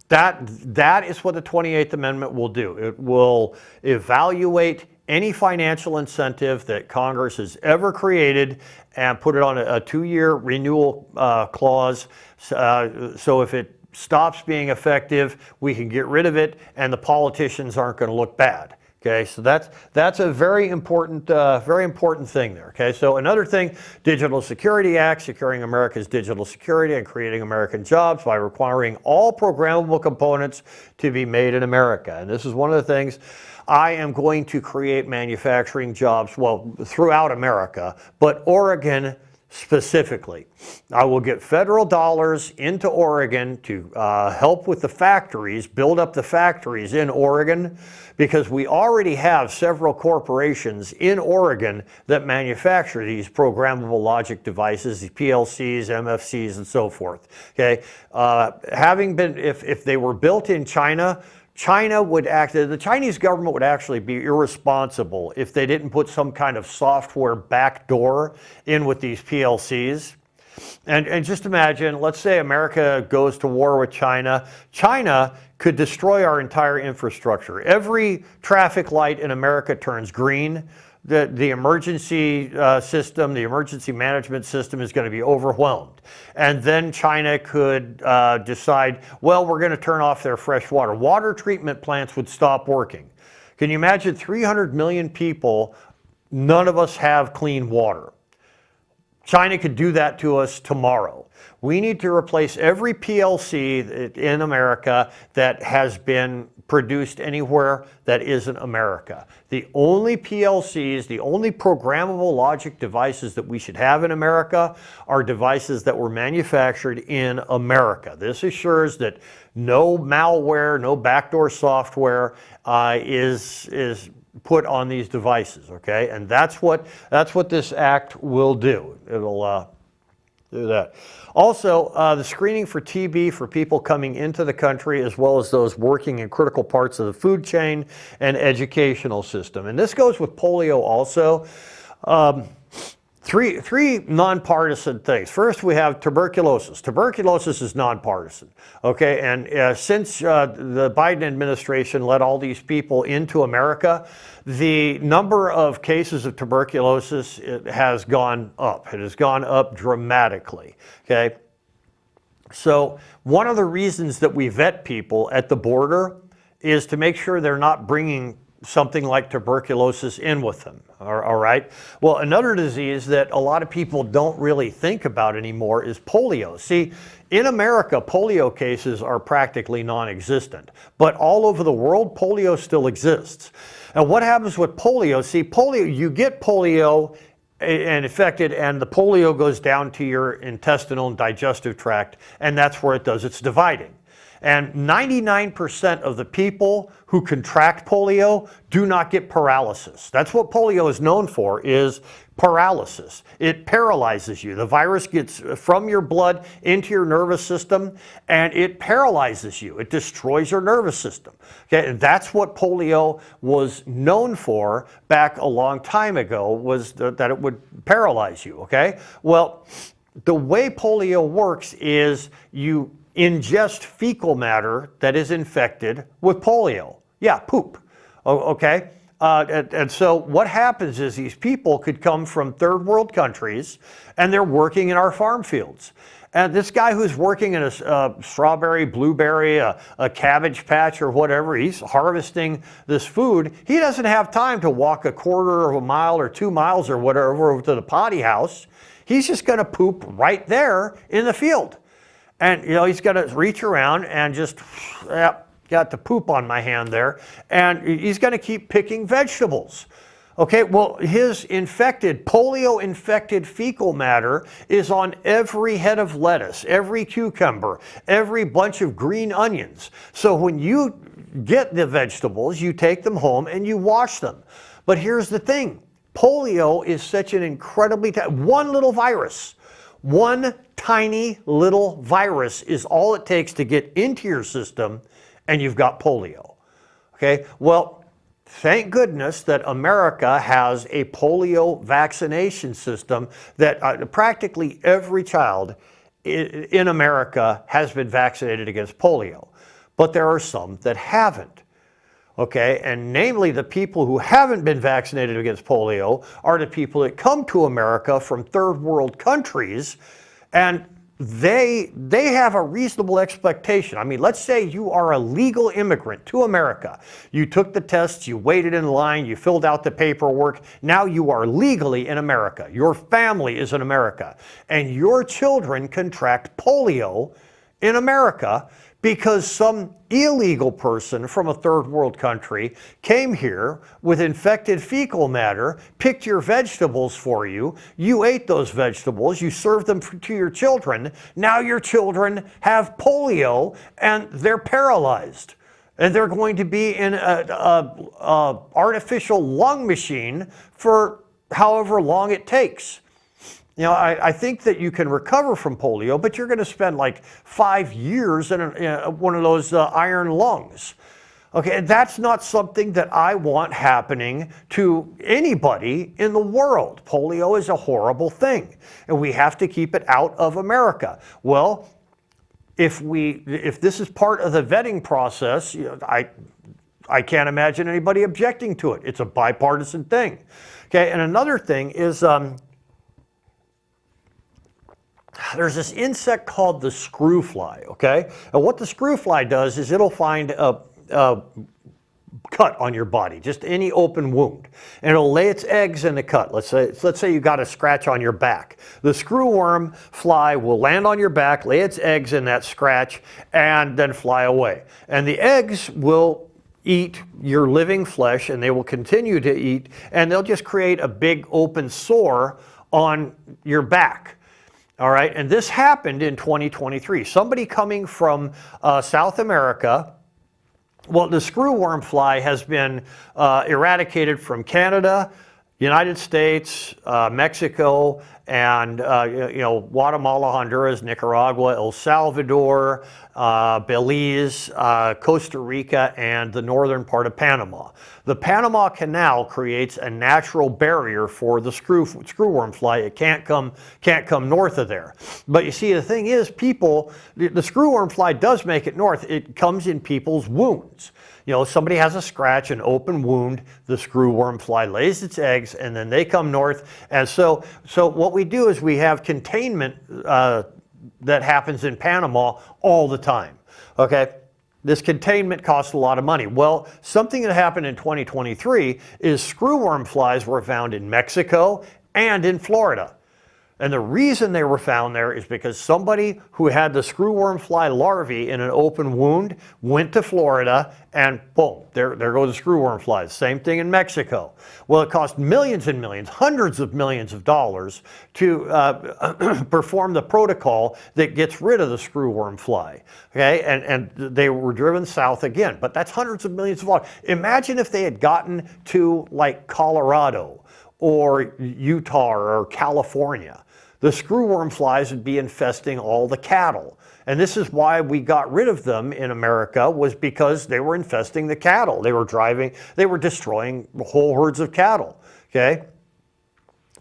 that is what the 28th Amendment will do. It will evaluate any financial incentive that Congress has ever created and put it on a 2-year renewal clause. So if it stops being effective, we can get rid of it and the politicians aren't going to look bad. Okay, so that's a very important thing there. Okay, so another thing, Digital Security Act, securing America's digital security and creating American jobs by requiring all programmable components to be made in America. And this is one of the things. I am going to create manufacturing jobs, well, throughout America, but Oregon specifically. I will get federal dollars into Oregon to help with the factories, build up the factories in Oregon, because we already have several corporations in Oregon that manufacture these programmable logic devices, these PLCs, MFCs, and so forth. Okay, if they were built in China, the Chinese government would actually be irresponsible if they didn't put some kind of software backdoor in with these PLCs. And just imagine, let's say America goes to war with China. China could destroy our entire infrastructure. Every traffic light in America turns green. The emergency system, the emergency management system is going to be overwhelmed. And then China could decide, well, we're going to turn off their fresh water. Water treatment plants would stop working. Can you imagine 300 million people, none of us have clean water? China could do that to us tomorrow. We need to replace every PLC in America that has been produced anywhere that isn't America. The only PLCs, the only programmable logic devices that we should have in America are devices that were manufactured in America. This assures that no malware, no backdoor software is put on these devices, okay? And that's what this act will do. Do that. Also, the screening for TB for people coming into the country, as well as those working in critical parts of the food chain and educational system. And this goes with polio also. Three nonpartisan things. First, we have tuberculosis. Tuberculosis is nonpartisan, okay? And since the Biden administration let all these people into America, the number of cases of tuberculosis has gone up. It has gone up dramatically, okay? So one of the reasons that we vet people at the border is to make sure they're not bringing something like tuberculosis in with them, all right? Well, another disease that a lot of people don't really think about anymore is polio. See, in America, polio cases are practically non-existent, but all over the world, polio still exists. And what happens with polio? See, polio, you get polio and infected, and the polio goes down to your intestinal and digestive tract, and that's where it does its dividing. And 99% of the people who contract polio do not get paralysis. That's what polio is known for, is paralysis. It paralyzes you. The virus gets from your blood into your nervous system, and it paralyzes you. It destroys your nervous system. Okay, and that's what polio was known for back a long time ago, was that it would paralyze you, okay? Well, the way polio works is you ingest fecal matter that is infected with polio. Yeah, poop, okay? And so what happens is these people could come from third world countries and they're working in our farm fields. And this guy who's working in a strawberry, blueberry, a cabbage patch or whatever, he's harvesting this food. He doesn't have time to walk a quarter of a mile or 2 miles or whatever over to the potty house. He's just gonna poop right there in the field. And you know, he's got to reach around and just, got the poop on my hand there, and he's going to keep picking vegetables. Okay, well, his polio-infected fecal matter is on every head of lettuce, every cucumber, every bunch of green onions. So when you get the vegetables, you take them home and you wash them. But here's the thing, polio is such an incredibly, one little virus, one tiny little virus is all it takes to get into your system, and you've got polio. Okay, well, thank goodness that America has a polio vaccination system that practically every child in America has been vaccinated against polio, but there are some that haven't. Okay, and namely the people who haven't been vaccinated against polio are the people that come to America from third world countries, and they have a reasonable expectation. I mean, let's say you are a legal immigrant to America. You took the tests, you waited in line, you filled out the paperwork. Now you are legally in America. Your family is in America, and your children contract polio in America because some illegal person from a third world country came here with infected fecal matter, picked your vegetables for you, you ate those vegetables, you served them to your children, now your children have polio and they're paralyzed. And they're going to be in an artificial lung machine for however long it takes. You know, I think that you can recover from polio, but you're going to spend like 5 years in one of those iron lungs. Okay, and that's not something that I want happening to anybody in the world. Polio is a horrible thing, and we have to keep it out of America. Well, if this is part of the vetting process, you know, I can't imagine anybody objecting to it. It's a bipartisan thing. Okay, and another thing is, there's this insect called the screw fly, okay? And what the screw fly does is it'll find a cut on your body, just any open wound, and it'll lay its eggs in the cut. Let's say you got a scratch on your back. The screwworm fly will land on your back, lay its eggs in that scratch, and then fly away. And the eggs will eat your living flesh, and they will continue to eat, and they'll just create a big open sore on your back. All right, and this happened in 2023. Somebody coming from South America, well, the screwworm fly has been eradicated from Canada, United States, Mexico, and Guatemala, Honduras, Nicaragua, El Salvador, Belize, Costa Rica, and the northern part of Panama. The Panama Canal creates a natural barrier for the screwworm fly. It can't come north of there. But you see, the thing is, the screwworm fly does make it north. It comes in people's wounds. Somebody has a scratch, an open wound, the screwworm fly lays its eggs, and then they come north. And so what we do is we have containment that happens in Panama all the time, okay? This containment costs a lot of money. Well, something that happened in 2023 is screwworm flies were found in Mexico and in Florida. And the reason they were found there is because somebody who had the screwworm fly larvae in an open wound went to Florida and boom, there go the screwworm flies. Same thing in Mexico. Well, it cost millions and millions, hundreds of millions of dollars to perform the protocol that gets rid of the screwworm fly. Okay, and they were driven south again, but that's hundreds of millions of dollars. Imagine if they had gotten to like Colorado or Utah or California. The screwworm flies would be infesting all the cattle. And this is why we got rid of them in America, was because they were infesting the cattle. They were destroying whole herds of cattle, okay?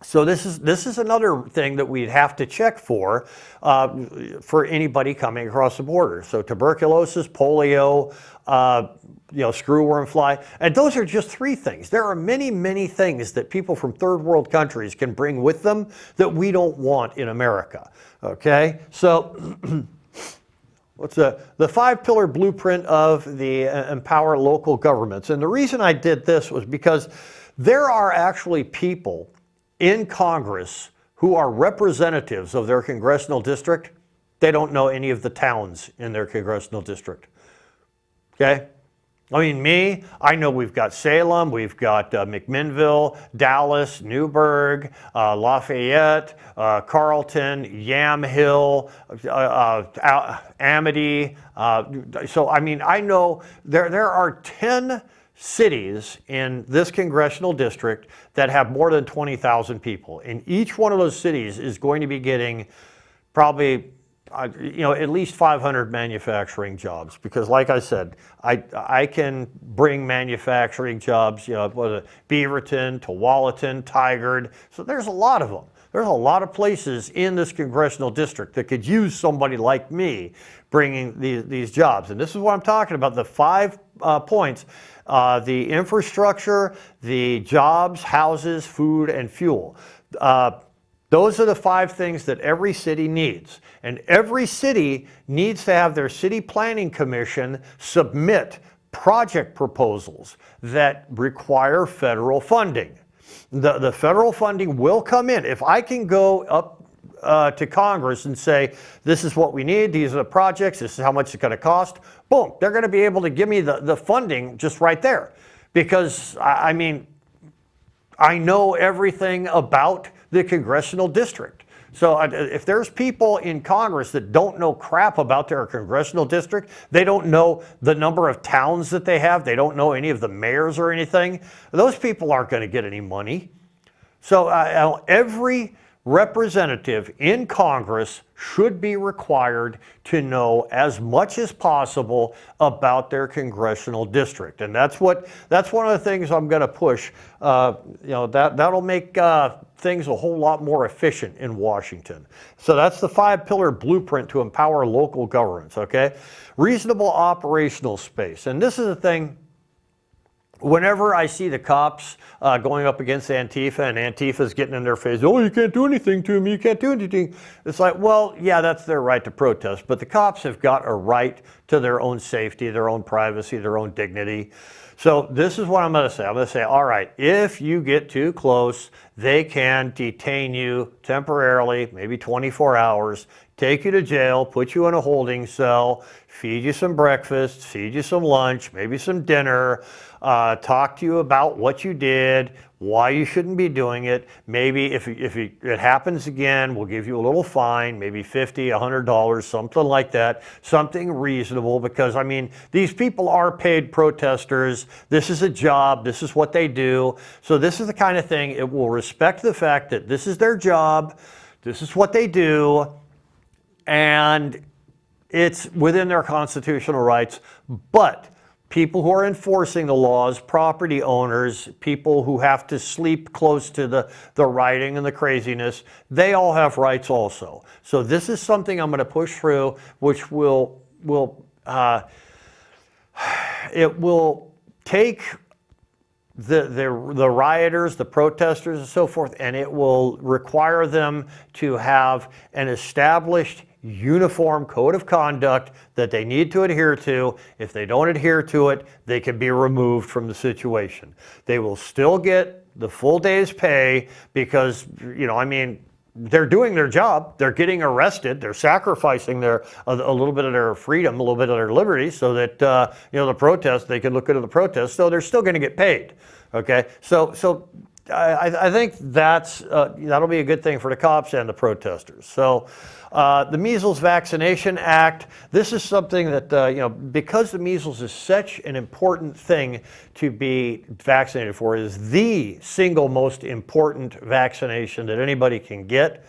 So this is another thing that we'd have to check for anybody coming across the border. So tuberculosis, polio, screwworm fly, and those are just 3 things. There are many, many things that people from third world countries can bring with them that we don't want in America, okay? So what's the 5-pillar blueprint of the empower local governments? And the reason I did this was because there are actually people in Congress who are representatives of their congressional district. They don't know any of the towns in their congressional district, okay? I mean, I know we've got Salem, we've got McMinnville, Dallas, Newburgh, Lafayette, Carlton, Yamhill, Amity. So, I mean, I know there are 10 cities in this congressional district that have more than 20,000 people. And each one of those cities is going to be getting probably at least 500 manufacturing jobs, because like I said, I can bring manufacturing jobs, Beaverton, Tualatin, Tigard. So there's a lot of them. There's a lot of places in this congressional district that could use somebody like me bringing these jobs. And this is what I'm talking about, the 5 points, the infrastructure, the jobs, houses, food, and fuel. Those are the 5 things that every city needs. And every city needs to have their city planning commission submit project proposals that require federal funding. The federal funding will come in. If I can go up to Congress and say, this is what we need, these are the projects, this is how much it's going to cost, boom, they're going to be able to give me the funding just right there. Because, I mean, I know everything about the congressional district. So if there's people in Congress that don't know crap about their congressional district, they don't know the number of towns that they have, they don't know any of the mayors or anything, those people aren't going to get any money. So every representative in Congress should be required to know as much as possible about their congressional district. And that's one of the things I'm going to push. That'll make things a whole lot more efficient in Washington. So that's the 5-pillar blueprint to empower local governments, okay? Reasonable operational space. And this is the thing, whenever I see the cops going up against Antifa and Antifa's getting in their face, oh, you can't do anything to me, you can't do anything. It's like, well, yeah, that's their right to protest, but the cops have got a right to their own safety, their own privacy, their own dignity. So this is what I'm going to say. I'm going to say, all right, if you get too close, they can detain you temporarily, maybe 24 hours, take you to jail, put you in a holding cell, feed you some breakfast, feed you some lunch, maybe some dinner, talk to you about what you did, why you shouldn't be doing it. Maybe if it happens again, we'll give you a little fine, maybe $50, $100, something like that, something reasonable, because I mean, these people are paid protesters. This is a job, this is what they do. So this is the kind of thing, it will respect the fact that this is their job, this is what they do, and it's within their constitutional rights. But people who are enforcing the laws, property owners, people who have to sleep close to the writing and the craziness, they all have rights also. So this is something I'm going to push through, which will it will take the rioters, the protesters, and so forth, and it will require them to have an established uniform code of conduct that they need to adhere to. If they don't adhere to it, they can be removed from the situation. They will still get the full day's pay because, you know, I mean, they're doing their job. They're getting arrested. They're sacrificing a little bit of their freedom, a little bit of their liberty, so that you know, the protest, they can look into the protest. So they're still going to get paid. Okay, so I think that'll be a good thing for the cops and the protesters. So the Measles Vaccination Act, this is something that, you know, because the measles is such an important thing to be vaccinated for, is the single most important vaccination that anybody can get.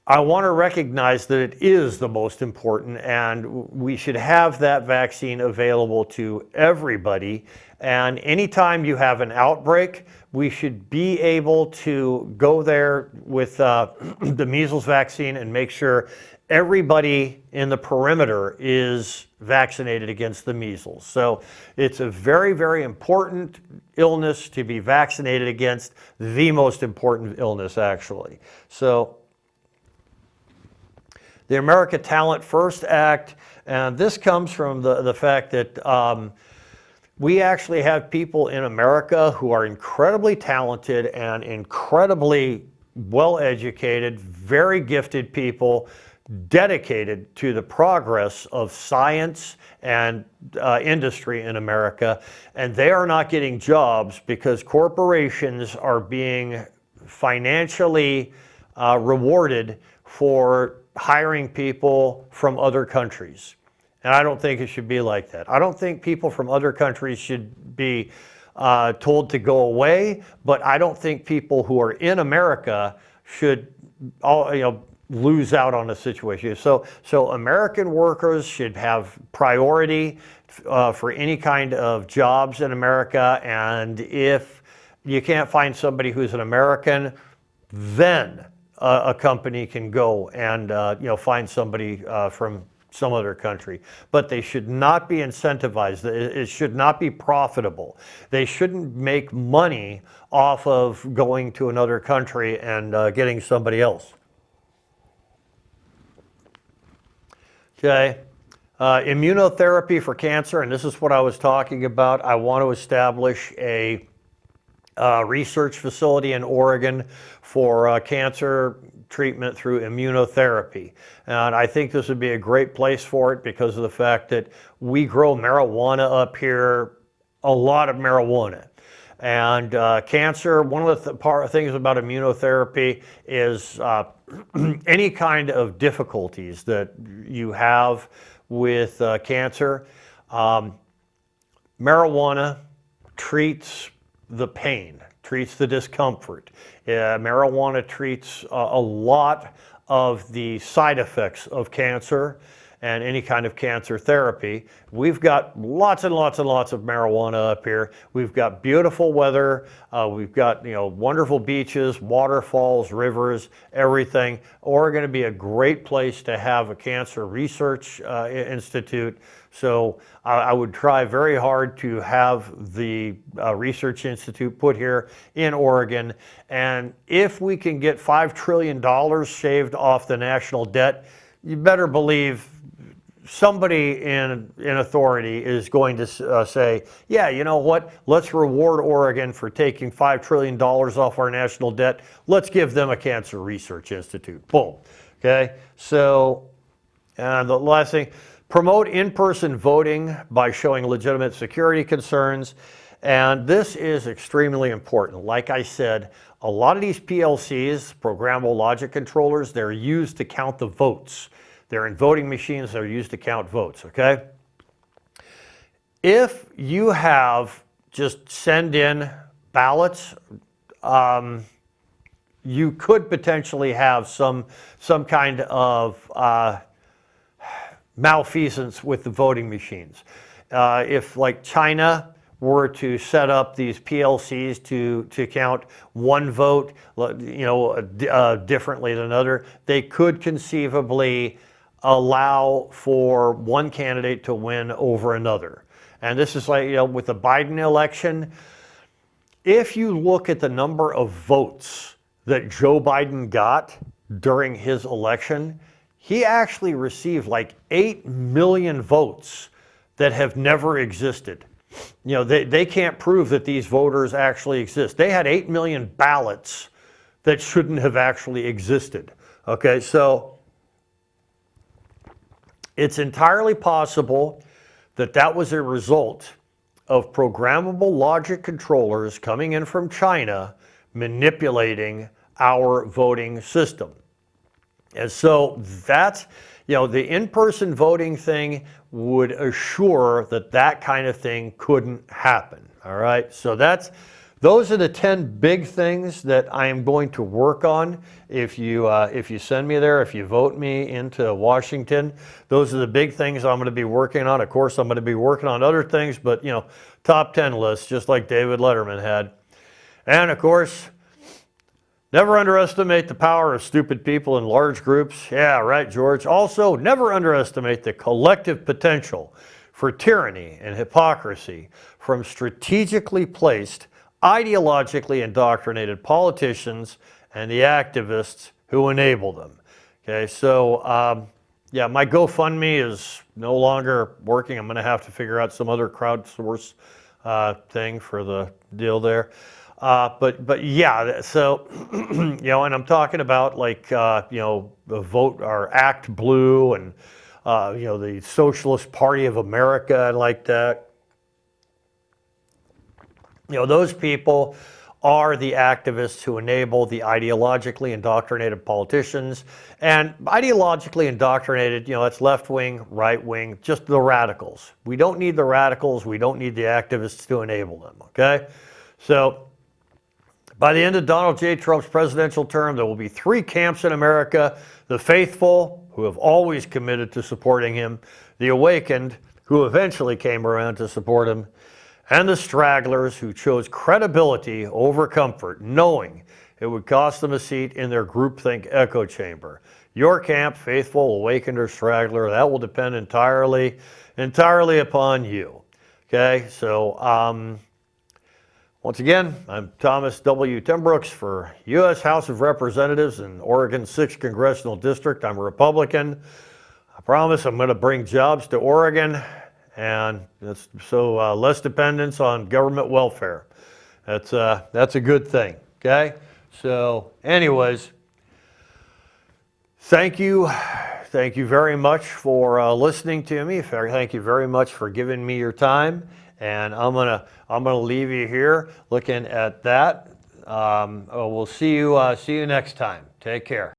I want to recognize that it is the most important, and we should have that vaccine available to everybody. And anytime you have an outbreak, we should be able to go there with the measles vaccine and make sure everybody in the perimeter is vaccinated against the measles. So it's a very, very important illness to be vaccinated against, the most important illness, actually. So the America Talent First Act, and this comes from the fact that we actually have people in America who are incredibly talented and incredibly well-educated, very gifted people, dedicated to the progress of science and industry in America, and they are not getting jobs because corporations are being financially rewarded for hiring people from other countries. And I don't think it should be like that. I don't think people from other countries should be told to go away, but I don't think people who are in America should lose out on the situation. So American workers should have priority for any kind of jobs in America, and if you can't find somebody who's an American, then a company can go and find somebody from some other country. But they should not be incentivized. It should not be profitable. They shouldn't make money off of going to another country and getting somebody else. Okay. Immunotherapy for cancer, and this is what I was talking about. I want to establish a research facility in Oregon for cancer treatment through immunotherapy. And I think this would be a great place for it because of the fact that we grow marijuana up here, a lot of marijuana. And cancer, one of the things about immunotherapy is any kind of difficulties that you have with cancer, marijuana treats the pain, treats the discomfort. Marijuana treats a lot of the side effects of cancer and any kind of cancer therapy. We've got lots and lots and lots of marijuana up here. We've got beautiful weather. We've got wonderful beaches, waterfalls, rivers, everything. Oregon to be a great place to have a cancer research institute. So I would try very hard to have the research institute put here in Oregon. And if we can get $5 trillion shaved off the national debt, you better believe somebody in authority is going to say, yeah, you know what? Let's reward Oregon for taking $5 trillion off our national debt. Let's give them a cancer research institute. Boom. Okay. So, and the last thing, promote in-person voting by showing legitimate security concerns. And this is extremely important. Like I said, a lot of these PLCs, programmable logic controllers, they're used to count the votes. They're in voting machines, they're used to count votes, okay? If you have just send in ballots, you could potentially have some kind of malfeasance with the voting machines. If like China were to set up these PLCs to count one vote, differently than another, they could conceivably allow for one candidate to win over another. And this is like, with the Biden election, if you look at the number of votes that Joe Biden got during his election, he actually received like 8 million votes that have never existed. They can't prove that these voters actually exist. They had 8 million ballots that shouldn't have actually existed. Okay, so it's entirely possible that that was a result of programmable logic controllers coming in from China manipulating our voting system. And so that's, the in-person voting thing would assure that that kind of thing couldn't happen. All right, so those are the 10 big things that I am going to work on. If you send me there, if you vote me into Washington, those are the big things I'm going to be working on. Of course, I'm going to be working on other things, but top 10 lists, just like David Letterman had. And of course, never underestimate the power of stupid people in large groups. Yeah, right, George. Also, never underestimate the collective potential for tyranny and hypocrisy from strategically placed, ideologically indoctrinated politicians and the activists who enable them. Okay, so my GoFundMe is no longer working. I'm going to have to figure out some other crowdsource thing for the deal there. But yeah, so, and I'm talking about like, the Vote or Act Blue and, the Socialist Party of America and like that. Those people are the activists who enable the ideologically indoctrinated politicians. And ideologically indoctrinated, that's left-wing, right-wing, just the radicals. We don't need the radicals. We don't need the activists to enable them, okay? So by the end of Donald J. Trump's presidential term, there will be 3 camps in America: the faithful, who have always committed to supporting him; the awakened, who eventually came around to support him; and the stragglers, who chose credibility over comfort, knowing it would cost them a seat in their groupthink echo chamber. Your camp, faithful, awakened, or straggler, that will depend entirely upon you. Okay, so once again, I'm Thomas W. Timbrooks for U.S. House of Representatives in Oregon's 6th Congressional District. I'm a Republican. I promise I'm going to bring jobs to Oregon, and that's so less dependence on government welfare. That's a good thing, okay? So anyways, thank you very much for listening to me. Thank you very much for giving me your time. And I'm gonna leave you here looking at that. We'll see you next time. Take care.